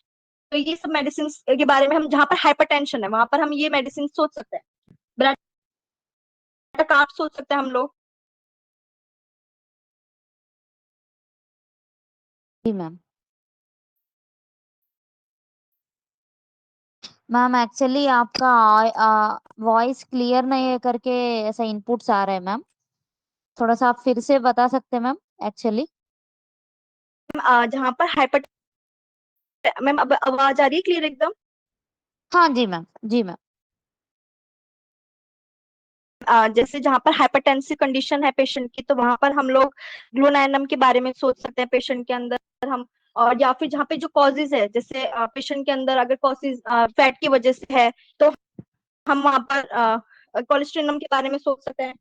तो ये सब मेडिसिन के बारे में हम जहाँ पर हाइपरटेंशन है वहां पर हम ये मेडिसिन सोच सकते हैं। ब्लड कार्ड सोच सकते हैं हम लोग। जी मैम। मैम एक्चुअली आपका वॉइस क्लियर नहीं है करके ऐसा इनपुट्स आ रहे हैं मैम। थोड़ा सा आप फिर से बता सकते हैं मैम एक्चुअली। जहाँ पर हाइपर मैम अब आवाज आ रही है क्लियर एकदम? हाँ जी मैम। जी मैम। जैसे जहाँ पर हाइपरटेंसिव कंडीशन है पेशेंट की, तो वहां पर हम लोग ग्लूनाइनम के बारे में सोच सकते हैं पेशेंट के अंदर हम। और या फिर जहाँ पे जो कॉजेज है, जैसे पेशेंट के अंदर अगर कॉजेज फैट की वजह से है, तो हम वहां पर कोलेस्ट्रेनम के बारे में सोच सकते हैं।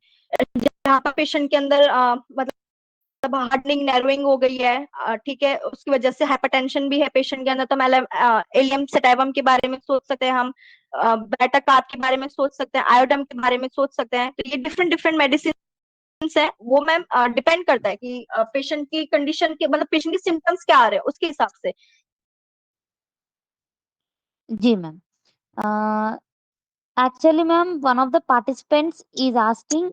जहाँ पर पेशेंट के अंदर मतलब हार्डनिंग नैरोइंग हो गई है, ठीक है, उसकी वजह से हाइपरटेंशन भी है पेशेंट के अंदर, तो हम एलियम सेटाइवम के बारे में सोच सकते हैं हम। बेटा कार्ब के बारे में सोच सकते हैं, आयोडम के बारे में सोच सकते हैं। तो ये डिफरेंट डिफरेंट मेडिसिन है, वो मैम डिपेंड करता है कि पेशेंट की कंडीशन के, मतलब पेशेंट के सिम्टम्स क्या आ रहे हैं उसके हिसाब से। जी ma'am. Actually, ma'am, one of the participants is asking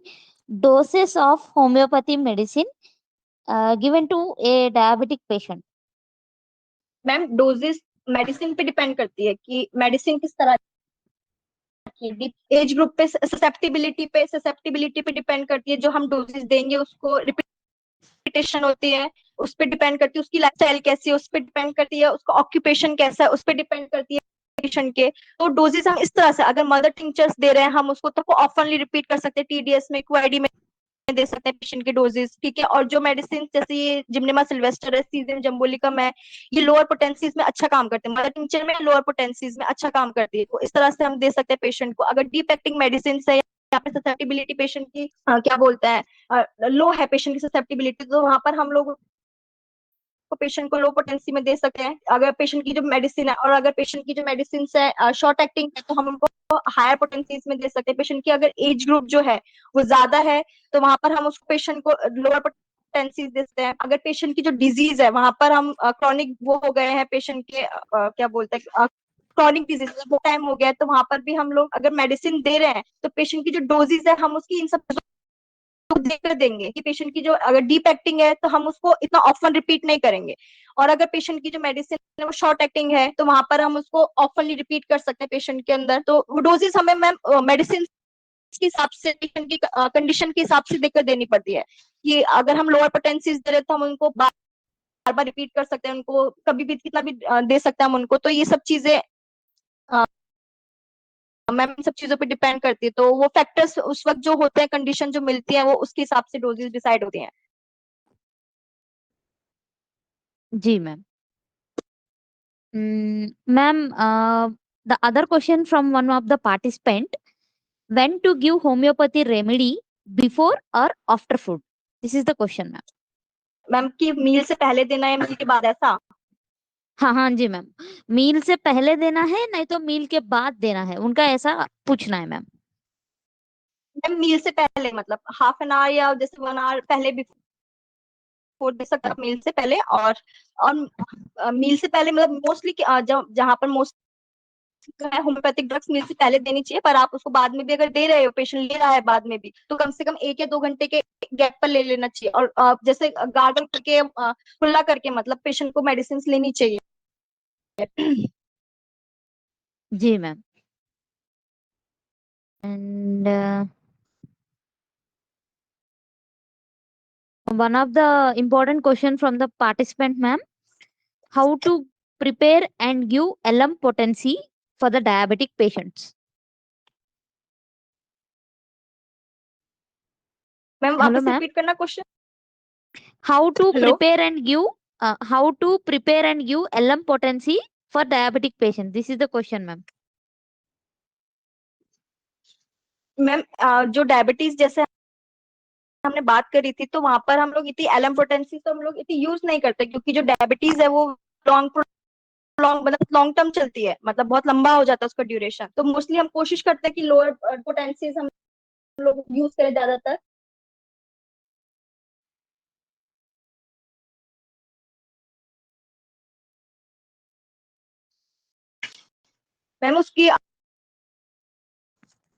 doses of homeopathy medicine given to a diabetic patient. Ma'am doses medicine पे डिपेंड करती है कि मेडिसिन किस तरह की, एज ग्रुप पे, ससेप्टिबिलिटी पे डिपेंड करती है। जो हम डोजेस देंगे उसको रिपीटेशन होती है, उस पर डिपेंड करती है। उसकी लाइफस्टाइल कैसी है उस पर डिपेंड करती है, उसका ऑक्यूपेशन कैसा है उस पर डिपेंड करती है पेशेंट के। तो डोजेस हम इस तरह से, अगर मदर टिंचर्स दे रहे हैं हम उसको, तो ऑफनली रिपीट कर सकते हैं, टीडीएस में, क्यूआईडी में दे सकते हैं पेशेंट के डोजेस, ठीक है। और जो मेडिसिन जैसे ये जिम्नेमा सिल्वेस्टर है, सीजियम जम्बोलिकम है, ये लोअर पोटेंसीज में अच्छा काम करते हैं, मदर टिंचर में लोअर पोटेंसीज में अच्छा काम करती है, तो इस तरह से हम दे सकते हैं पेशेंट को। अगर डीप एक्टिंग मेडिसिन है, यहाँ पे ससेप्टिबिलिटी पेशेंट की क्या बोलते हैं लो है पेशेंट की ससेप्टिबिलिटी, तो वहां पर हम लोग को पेशेंट को लो पोटेंसी में दे सकते हैं। अगर पेशेंट की जो मेडिसिन है, और अगर पेशेंट की जो मेडिसिन है शॉर्ट एक्टिंग है, तो हम उनको हायर पोटेंसीज में दे सकते हैं। पेशेंट की अगर एज ग्रुप जो है वो ज्यादा है, तो वहां पर हम उस पेशेंट को लोअर पोटेंसीज देते हैं। अगर पेशेंट की जो डिजीज है वहां पर हम क्रॉनिक वो हो गए हैं पेशेंट के क्या बोलते हैं क्रॉनिक डिजीज वो टाइम हो गया है, तो वहां पर भी हम लोग अगर मेडिसिन दे रहे हैं, तो पेशेंट की जो डोजेज है हम उसकी इन सब देखकर देंगे कि पेशेंट की जो अगर डीप एक्टिंग है तो हम उसको इतना ऑफन रिपीट नहीं करेंगे। और अगर पेशेंट की जो मेडिसिन है वो शॉर्ट एक्टिंग है, तो वहां पर हम उसको ऑफनली रिपीट कर सकते हैं पेशेंट के अंदर। तो वो डोजेस हमें मैम मेडिसिन के हिसाब से, पेशेंट की कंडीशन के हिसाब से देकर देनी पड़ती है। कि अगर हम लोअर पोटेंसीज दे रहे तो हम उनको बार बार रिपीट कर सकते हैं, उनको कभी भी कितना भी दे सकते हैं हम उनको। तो ये सब चीजें मैम इन सब चीजों पे डिपेंड करती है, तो वो फैक्टर्स उस वक्त जो होते हैं, कंडीशन जो मिलती है, वो उसके हिसाब से डोजेस डिसाइड होती हैं। जी ma'am. Ma'am, the other question from one of the participant: when to give homeopathy remedy, before or after food? This is the question, ma'am. Ma'am की मील से पहले देना है, मील के बाद, ऐसा? हाँ हाँ जी मैम, मील से पहले देना है नहीं तो मील के बाद देना है, उनका ऐसा पूछना है मैम। मैम मील से पहले मतलब हाफ एन आवर या जैसे 1 आवर पहले बिफोर दे सकते हैं, मील से पहले। और मील से पहले मतलब मोस्टली जहाँ पर मोस्ट होम्योपैथिक ड्रग्स मील से पहले देनी चाहिए, पर आप उसको बाद में भी अगर दे रहे हो, पेशेंट ले रहा है बाद में भी, तो कम से कम 1 या 2 घंटे के गैप पर ले लेना चाहिए। और जैसे गार्गल करके खुला करके मतलब पेशेंट को मेडिसिन लेनी चाहिए। जी ma'am. And one of the important question from the participant, ma'am: how to prepare and give LM potency for the diabetic patients? Ma'am Hello वापस ma'am, रिपीट करना question. how to hello prepare and give LM potency for diabetic patients? This is the question, ma'am. Ma'am जो diabetes जैसे हमने बात करी थी, तो वहां पर हम लोग इतनी एलम पोटेंसी तो हम लोग इतनी यूज नहीं करते, क्योंकि जो डायबिटीज है वो लॉन्ग लॉन्ग मतलब लॉन्ग टर्म चलती है, मतलब बहुत लंबा हो जाता है उसका ड्यूरेशन। तो मोस्टली हम कोशिश करते हैं कि लोअर पोटेंसीज हम लोग यूज करें ज्यादातर। मैम उसकी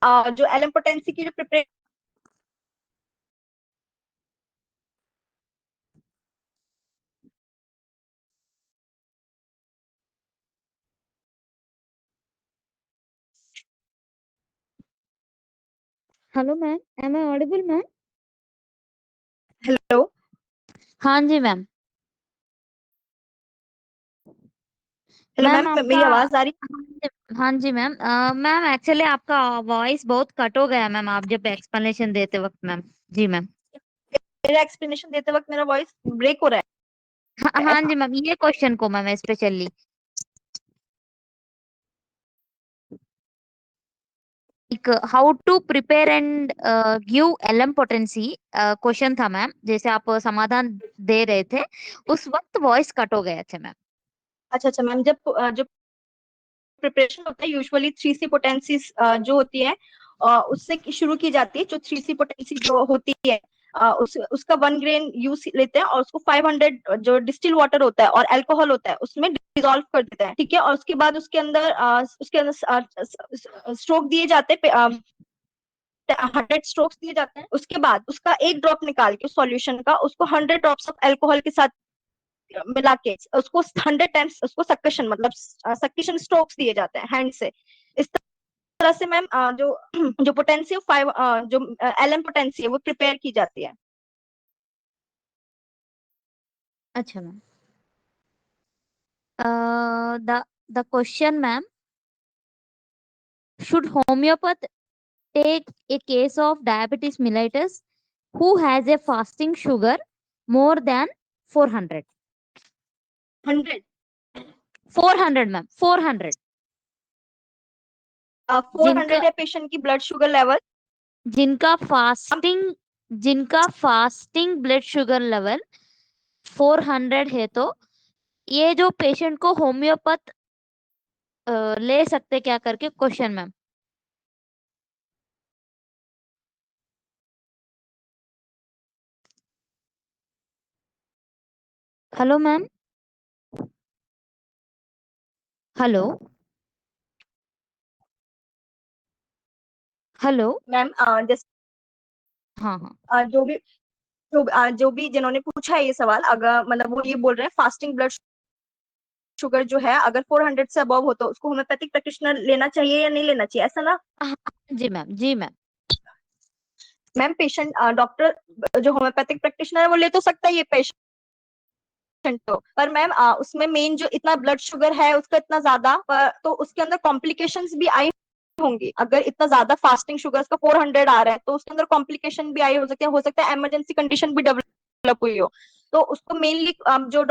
जो एलम पोटेंसी की जो preparation. Hello ma'am, am I audible ma'am? Hello हाँ जी मैम। हेलो मैम मैम, आपका, मेरी आवाज आ रही हाँ जी मैम। मैम एक्चुअली आपका वॉइस बहुत कट हो गया मैम, आप जब एक्सप्लेनेशन देते वक्त मैम। जी मैम। है? मेरा एक्सप्लेनेशन देते वक्त मेरा वॉइस ब्रेक हो रहा हाँ है हाँ ऐसा? जी मैम, ये क्वेश्चन को ma'am specially like how to prepare and give LM potency question था मैम, जैसे आप समाधान दे रहे थे उस वक्त वॉइस कट हो गए थे मैम। अच्छा अच्छा मैम, जब जो प्रिपरेशन होता है यूजुअली 3C पोटेंसी जो होती है उससे शुरू की जाती है। जो 3C पोटेंसी जो होती है उसका 1 ग्रेन यूज लेते हैं, और उसको 500 जो डिस्टिल वाटर होता है और अल्कोहल होता है उसमें डिसॉल्व कर देते हैं, ठीक है। और उसके बाद उसके अंदर स्ट्रोक दिए जाते हैं, 100 स्ट्रोक्स दिए जाते हैं। उसके बाद उसका एक ड्रॉप निकाल के सॉल्यूशन का, उसको 100 ड्रॉप्स ऑफ अल्कोहल के साथ मिला के उसको 100 टाइम्स उसको सक्शन मतलब सक्शन स्ट्रोक्स दिए जाते हैं हैंड से। इस तरह से मैम जो जो पोटेंसी 5 जो एलएम पोटेंसी है वो प्रिपेयर की जाती है। अच्छा ma'am. The question ma'am: should homeopath take a case of diabetes mellitus who has a fasting sugar more than 400? 100, 400 ma'am, 400. 400 जिनका है पेशेंट की ब्लड शुगर लेवल। जिनका फास्टिंग ब्लड शुगर लेवल 400 है, तो ये जो पेशेंट को होम्योपैथ ले सकते क्या करके question ma'am. Hello ma'am. Hello. Hello. Ma'am जैसे हाँ हाँ. जो भी जिन्होंने पूछा है ये सवाल, अगर मतलब वो ये बोल रहे हैं फास्टिंग ब्लड शुगर जो है अगर 400 से अबव हो तो उसको होम्योपैथिक प्रैक्टिशनर लेना चाहिए या नहीं लेना चाहिए, ऐसा ना? हाँ, जी मैम, जी मैम. मैम पेशेंट डॉक्टर जो होम्योपैथिक प्रैक्टिशनर है वो ले तो सकता है ये पेशेंट तो, पर मैम उसमें मेन जो इतना ब्लड शुगर है उसका इतना ज्यादा, तो उसके अंदर कॉम्प्लिकेशंस भी आई होंगी। अगर इतना ज्यादा फास्टिंग शुगर का 400 आ रहा है तो उसके अंदर कॉम्प्लिकेशन भी आई हो सकता है इमरजेंसी कंडीशन भी डेवलप हुई हो। तो उसको मेनली जो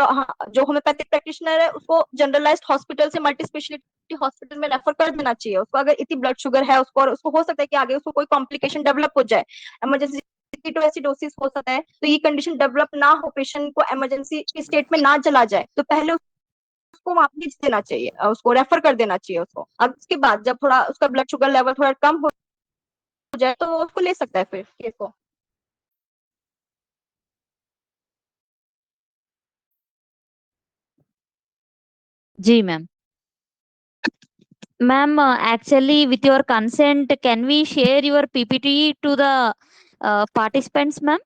होम्योपैथिक प्रैक्टिशनर है उसको जनरलाइज्ड हॉस्पिटल से मल्टी स्पेशलिटी हॉस्पिटल में रेफर कर देना चाहिए उसको, अगर इतनी ब्लड शुगर है उसको, और उसको हो सकता है कि आगे उसको कोई कॉम्प्लिकेशन डेवलप हो जाए, इमरजेंसी कीटोएसिडोसिस हो सकता है, तो ये कंडीशन डेवलप ना हो, पेशेंट को इमरजेंसी की स्टेट में ना चला जाए, तो पहले उसको वहां भेज देना चाहिए, उसको रेफर कर देना चाहिए उसको। अब उसके बाद जब थोड़ा उसका ब्लड शुगर लेवल थोड़ा कम हो जाए तो उसको ले सकता है फिर केस को। जी ma'am. Ma'am, actually, with your consent, can we share your PPT to the participants, ma'am?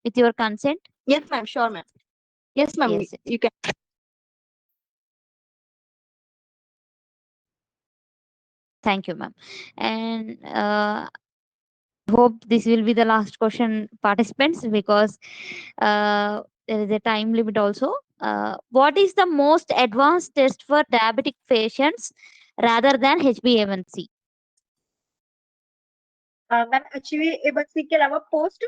With your consent? Yes ma'am, sure ma'am, yes ma'am, Yes, yes. You can. Thank you, ma'am. And hope this will be the last question, participants, because there is a time limit also. What is the most advanced test for diabetic patients rather than HbA1c? Ma'am HbA1c के अलावा post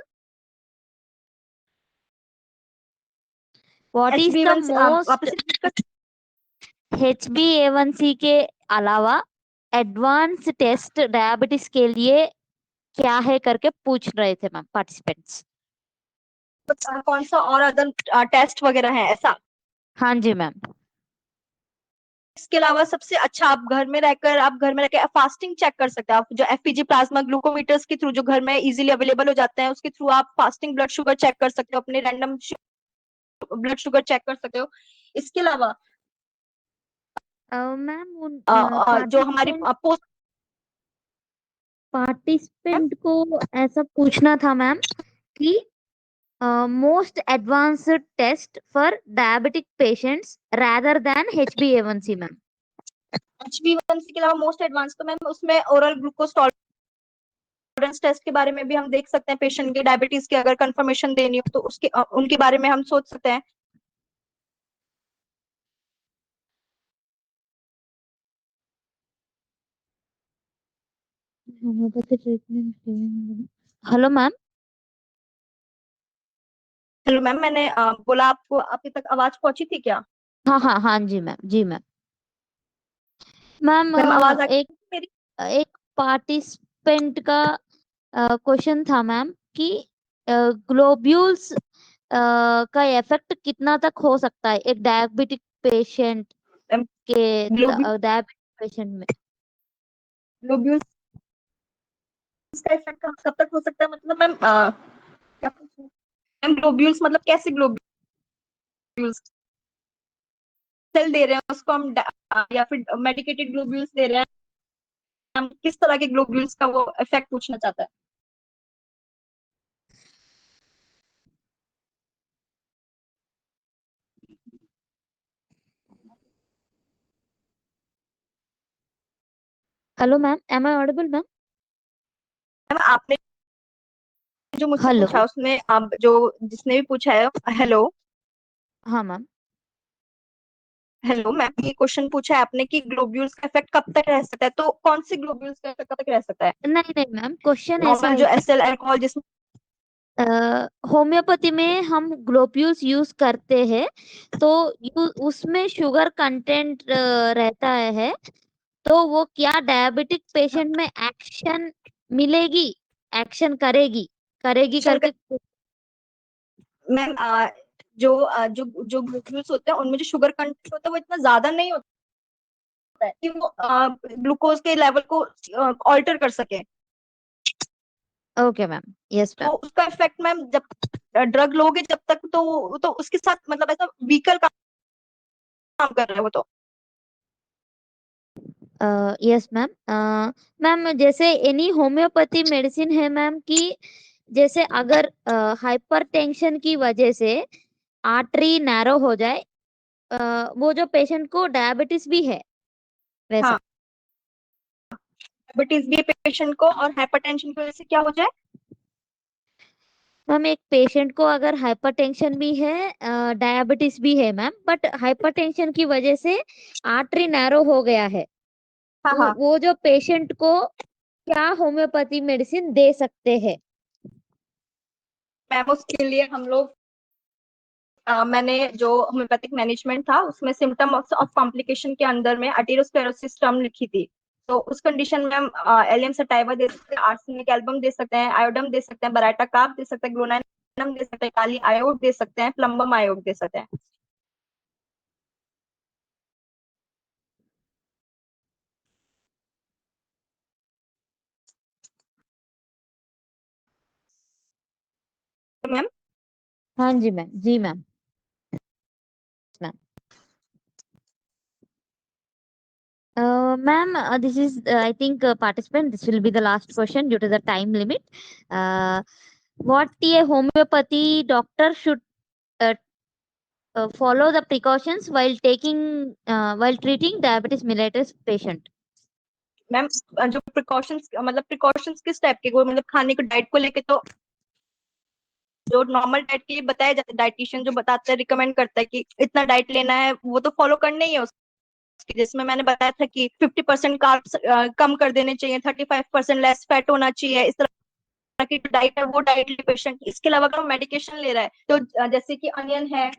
What is the HbA1c most वापस से HbA1c के अलावा advance test diabetes के लिए क्या है करके पूछ रहे थे मैम पार्टिसिपेंट्स. कौन सा और अदर टेस्ट वगैरह है ऐसा? हाँ जी मैम. इसके अलावा सबसे अच्छा आप घर में रहकर फास्टिंग चेक कर सकते हैं। आप जो एफपीजी प्लाज्मा ग्लूकोमीटर्स के थ्रू जो घर में इजीली अवेलेबल हो जाते हैं उसके थ्रू आप फास्टिंग ब्लड शुगर चेक कर सकते हो, अपने रैंडम ब्लड शुगर चेक कर सकते हो। इसके अलावा मैम उन जो हमारी पोस्ट पार्टिसिपेंट को ऐसा पूछना था मैम कि most advanced test for diabetic patients rather than HbA1c ma'am. HbA1c के अलावा मोस्ट एडवांस तो मैम उसमें ओरल ग्लूकोज टॉलरेंस टेस्ट के बारे में भी हम देख सकते हैं। पेशेंट के डायबिटीज की अगर कंफर्मेशन देनी हो तो उसके उनके बारे में हम सोच सकते हैं। Hello ma'am. हेलो मैम, मैंने बोला आपको अभी तक आवाज पहुंची थी क्या? हाँ हाँ हाँ जी मैम, जी मैम. मैम मैम आवाज आ एक मेरी? एक पार्टिसिपेंट का क्वेश्चन था मैम कि ग्लोब्यूल्स का इफेक्ट कितना तक हो सकता है एक डायबिटिक पेशेंट के डायबिटिक पेशेंट में. ग्लोब्यूल्स का इफेक्ट कब तक हो सकता है, मतलब मैम क्या पूछ मैम? ग्लोब्यूल्स मतलब कैसे ग्लोब्यूल्स? सेल दे रहे हैं उसको हम या फिर मेडिकेटेड ग्लोब्यूल्स दे रहे हैं हम? किस तरह के ग्लोब्यूल्स का वो इफेक्ट पूछना चाहता है? Hello ma'am, am I audible ma'am? Ma'am आपने जो मुझसे हेलो. पूछा उसमें आप जो जिसने भी पूछा है, हेलो हाँ मैम. हेलो मैम, ये क्वेश्चन पूछा है आपने कि ग्लोब्यूल्स का इफेक्ट कब तक रह सकता है, तो कौन से ग्लोब्यूल्स का इफेक्ट कब तक रह सकता है? नहीं नहीं मैम, क्वेश्चन ऐसा नॉर्मल है जो कि एसएल अल्कोहल जिसमें होम्योपैथी में हम ग्लोब्यूल्स यूज करते हैं, तो उसमें शुगर कंटेंट रहता है, तो वो क्या डायबिटिक पेशेंट में एक्शन मिलेगी, एक्शन करेगी करेगी Action करके? मैम जो जो ग्लूकोज होते हैं उनमें जो शुगर कंटेंट होता है वो इतना ज्यादा नहीं होता है कि वो ग्लूकोज के लेवल को ऑल्टर कर सके। ओके मैम, यस तो मैम। उसका इफेक्ट मैम जब ड्रग लोगे जब तक तो उसके साथ मतलब ऐसा वीकर काम कर रहा है वो तो। Yes ma'am. मैम जैसे एनी होम्योपैथी मेडिसिन है मैम कि जैसे अगर हाइपरटेंशन की वजह से आर्टरी नैरो हो जाए, वो जो पेशेंट को डायबिटीज भी है वैसा। हाँ, डायबिटीज भी पेशेंट को और हाइपरटेंशन की वजह से क्या हो जाए। मैम एक पेशेंट को अगर हाइपरटेंशन भी है, डायबिटीज भी है मैम, बट हाइपरटेंशन की वजह से आर्टरी नैरो हो गया है, हाँ हाँ वो जो पेशेंट को क्या होम्योपैथी मेडिसिन दे सकते हैं? मैम उसके लिए हम लोग मैंने जो होम्योपैथिक मैनेजमेंट था उसमें सिम्टम ऑफ कॉम्प्लिकेशन के अंदर में अटेरोस्क्लेरोसिस टर्म लिखी थी। तो उस कंडीशन में हम एलियम सटाइवा दे सकते हैं, आर्सेनिक एल्बम दे सकते हैं, आयोडम दे सकते हैं, बराटा कार्ब दे सकते हैं, ग्लोनाइनम दे सकते हैं, काली आयोड दे सकते हैं, प्लम्बम आयोड दे सकते हैं। तो मैम हाँ जी मैम, जी ma'am, ma'am. Ma'am, this is, I think, participant, this will be the last question due to the time limit. What a homeopathy doctor should uh, follow the precautions while while treating diabetes mellitus patient? Ma'am जो precautions मतलब precautions किस type के, वो मतलब खाने को diet को लेके तो जो नॉर्मल डाइट के लिए बताया जाता है, डाइटिशियन जो बताता है रिकमेंड करता है कि इतना डाइट लेना है, वो तो फॉलो करना ही है उसकी। जिसमें मैंने बताया था कि 50% कार्ब्स कम कर देने चाहिए, 35% लेस फैट होना चाहिए, इस तरह की डाइट है वो डाइट ले पेशेंट। इसके अलावा अगर वो मेडिकेशन ले रहा है तो जैसे कि अनियन है,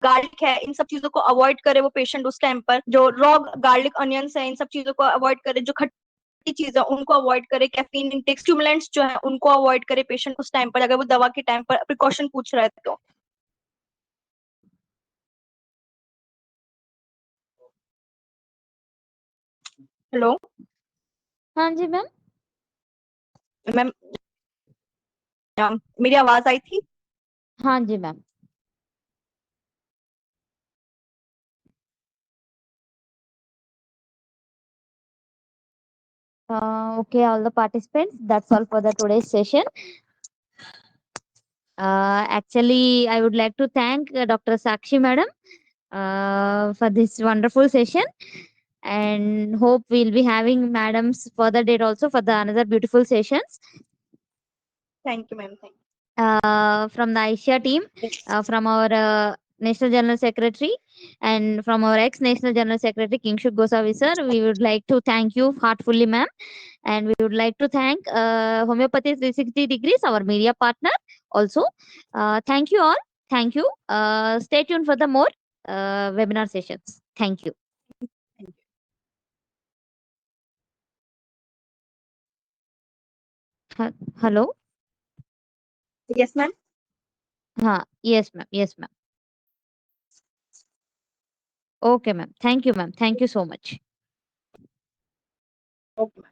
गार्लिक है, इन सब चीजों को अवॉइड करे वो पेशेंट उस टाइम पर। जो रॉ गार्लिक अनियंस है इन सब चीजों को अवॉइड करे, जो खट्टी चीज है उनको अवॉइड करे, कैफीन इंटेक स्टिमुलेंट्स जो है उनको अवॉइड करे पेशेंट उस टाइम पर, अगर वो दवा के टाइम पर प्रिकॉशन पूछ रहा है तो। हेलो हाँ जी मैम। मैम, मेरी आवाज आई थी? हाँ जी ma'am. Okay, all the participants, that's all for the today's session. Actually, I would like to thank Dr. Sakshi Madam for this wonderful session, and hope we'll be having madams further date also for the another beautiful sessions. Thank you ma'am, thank From the Aisha team, from our National General Secretary, and from our ex-National General Secretary Kingshuk Gosavi sir, we would like to thank you heartfully, ma'am. And we would like to thank Homeopathy 360 Degrees, our media partner, also. Thank you all. Thank you. Stay tuned for the more webinar sessions. Thank you. Hello. You. Yes ma'am. Yes, ma'am. Yes, ma'am. Okay, ma'am. Thank you, ma'am. Thank you so much. Okay ma'am.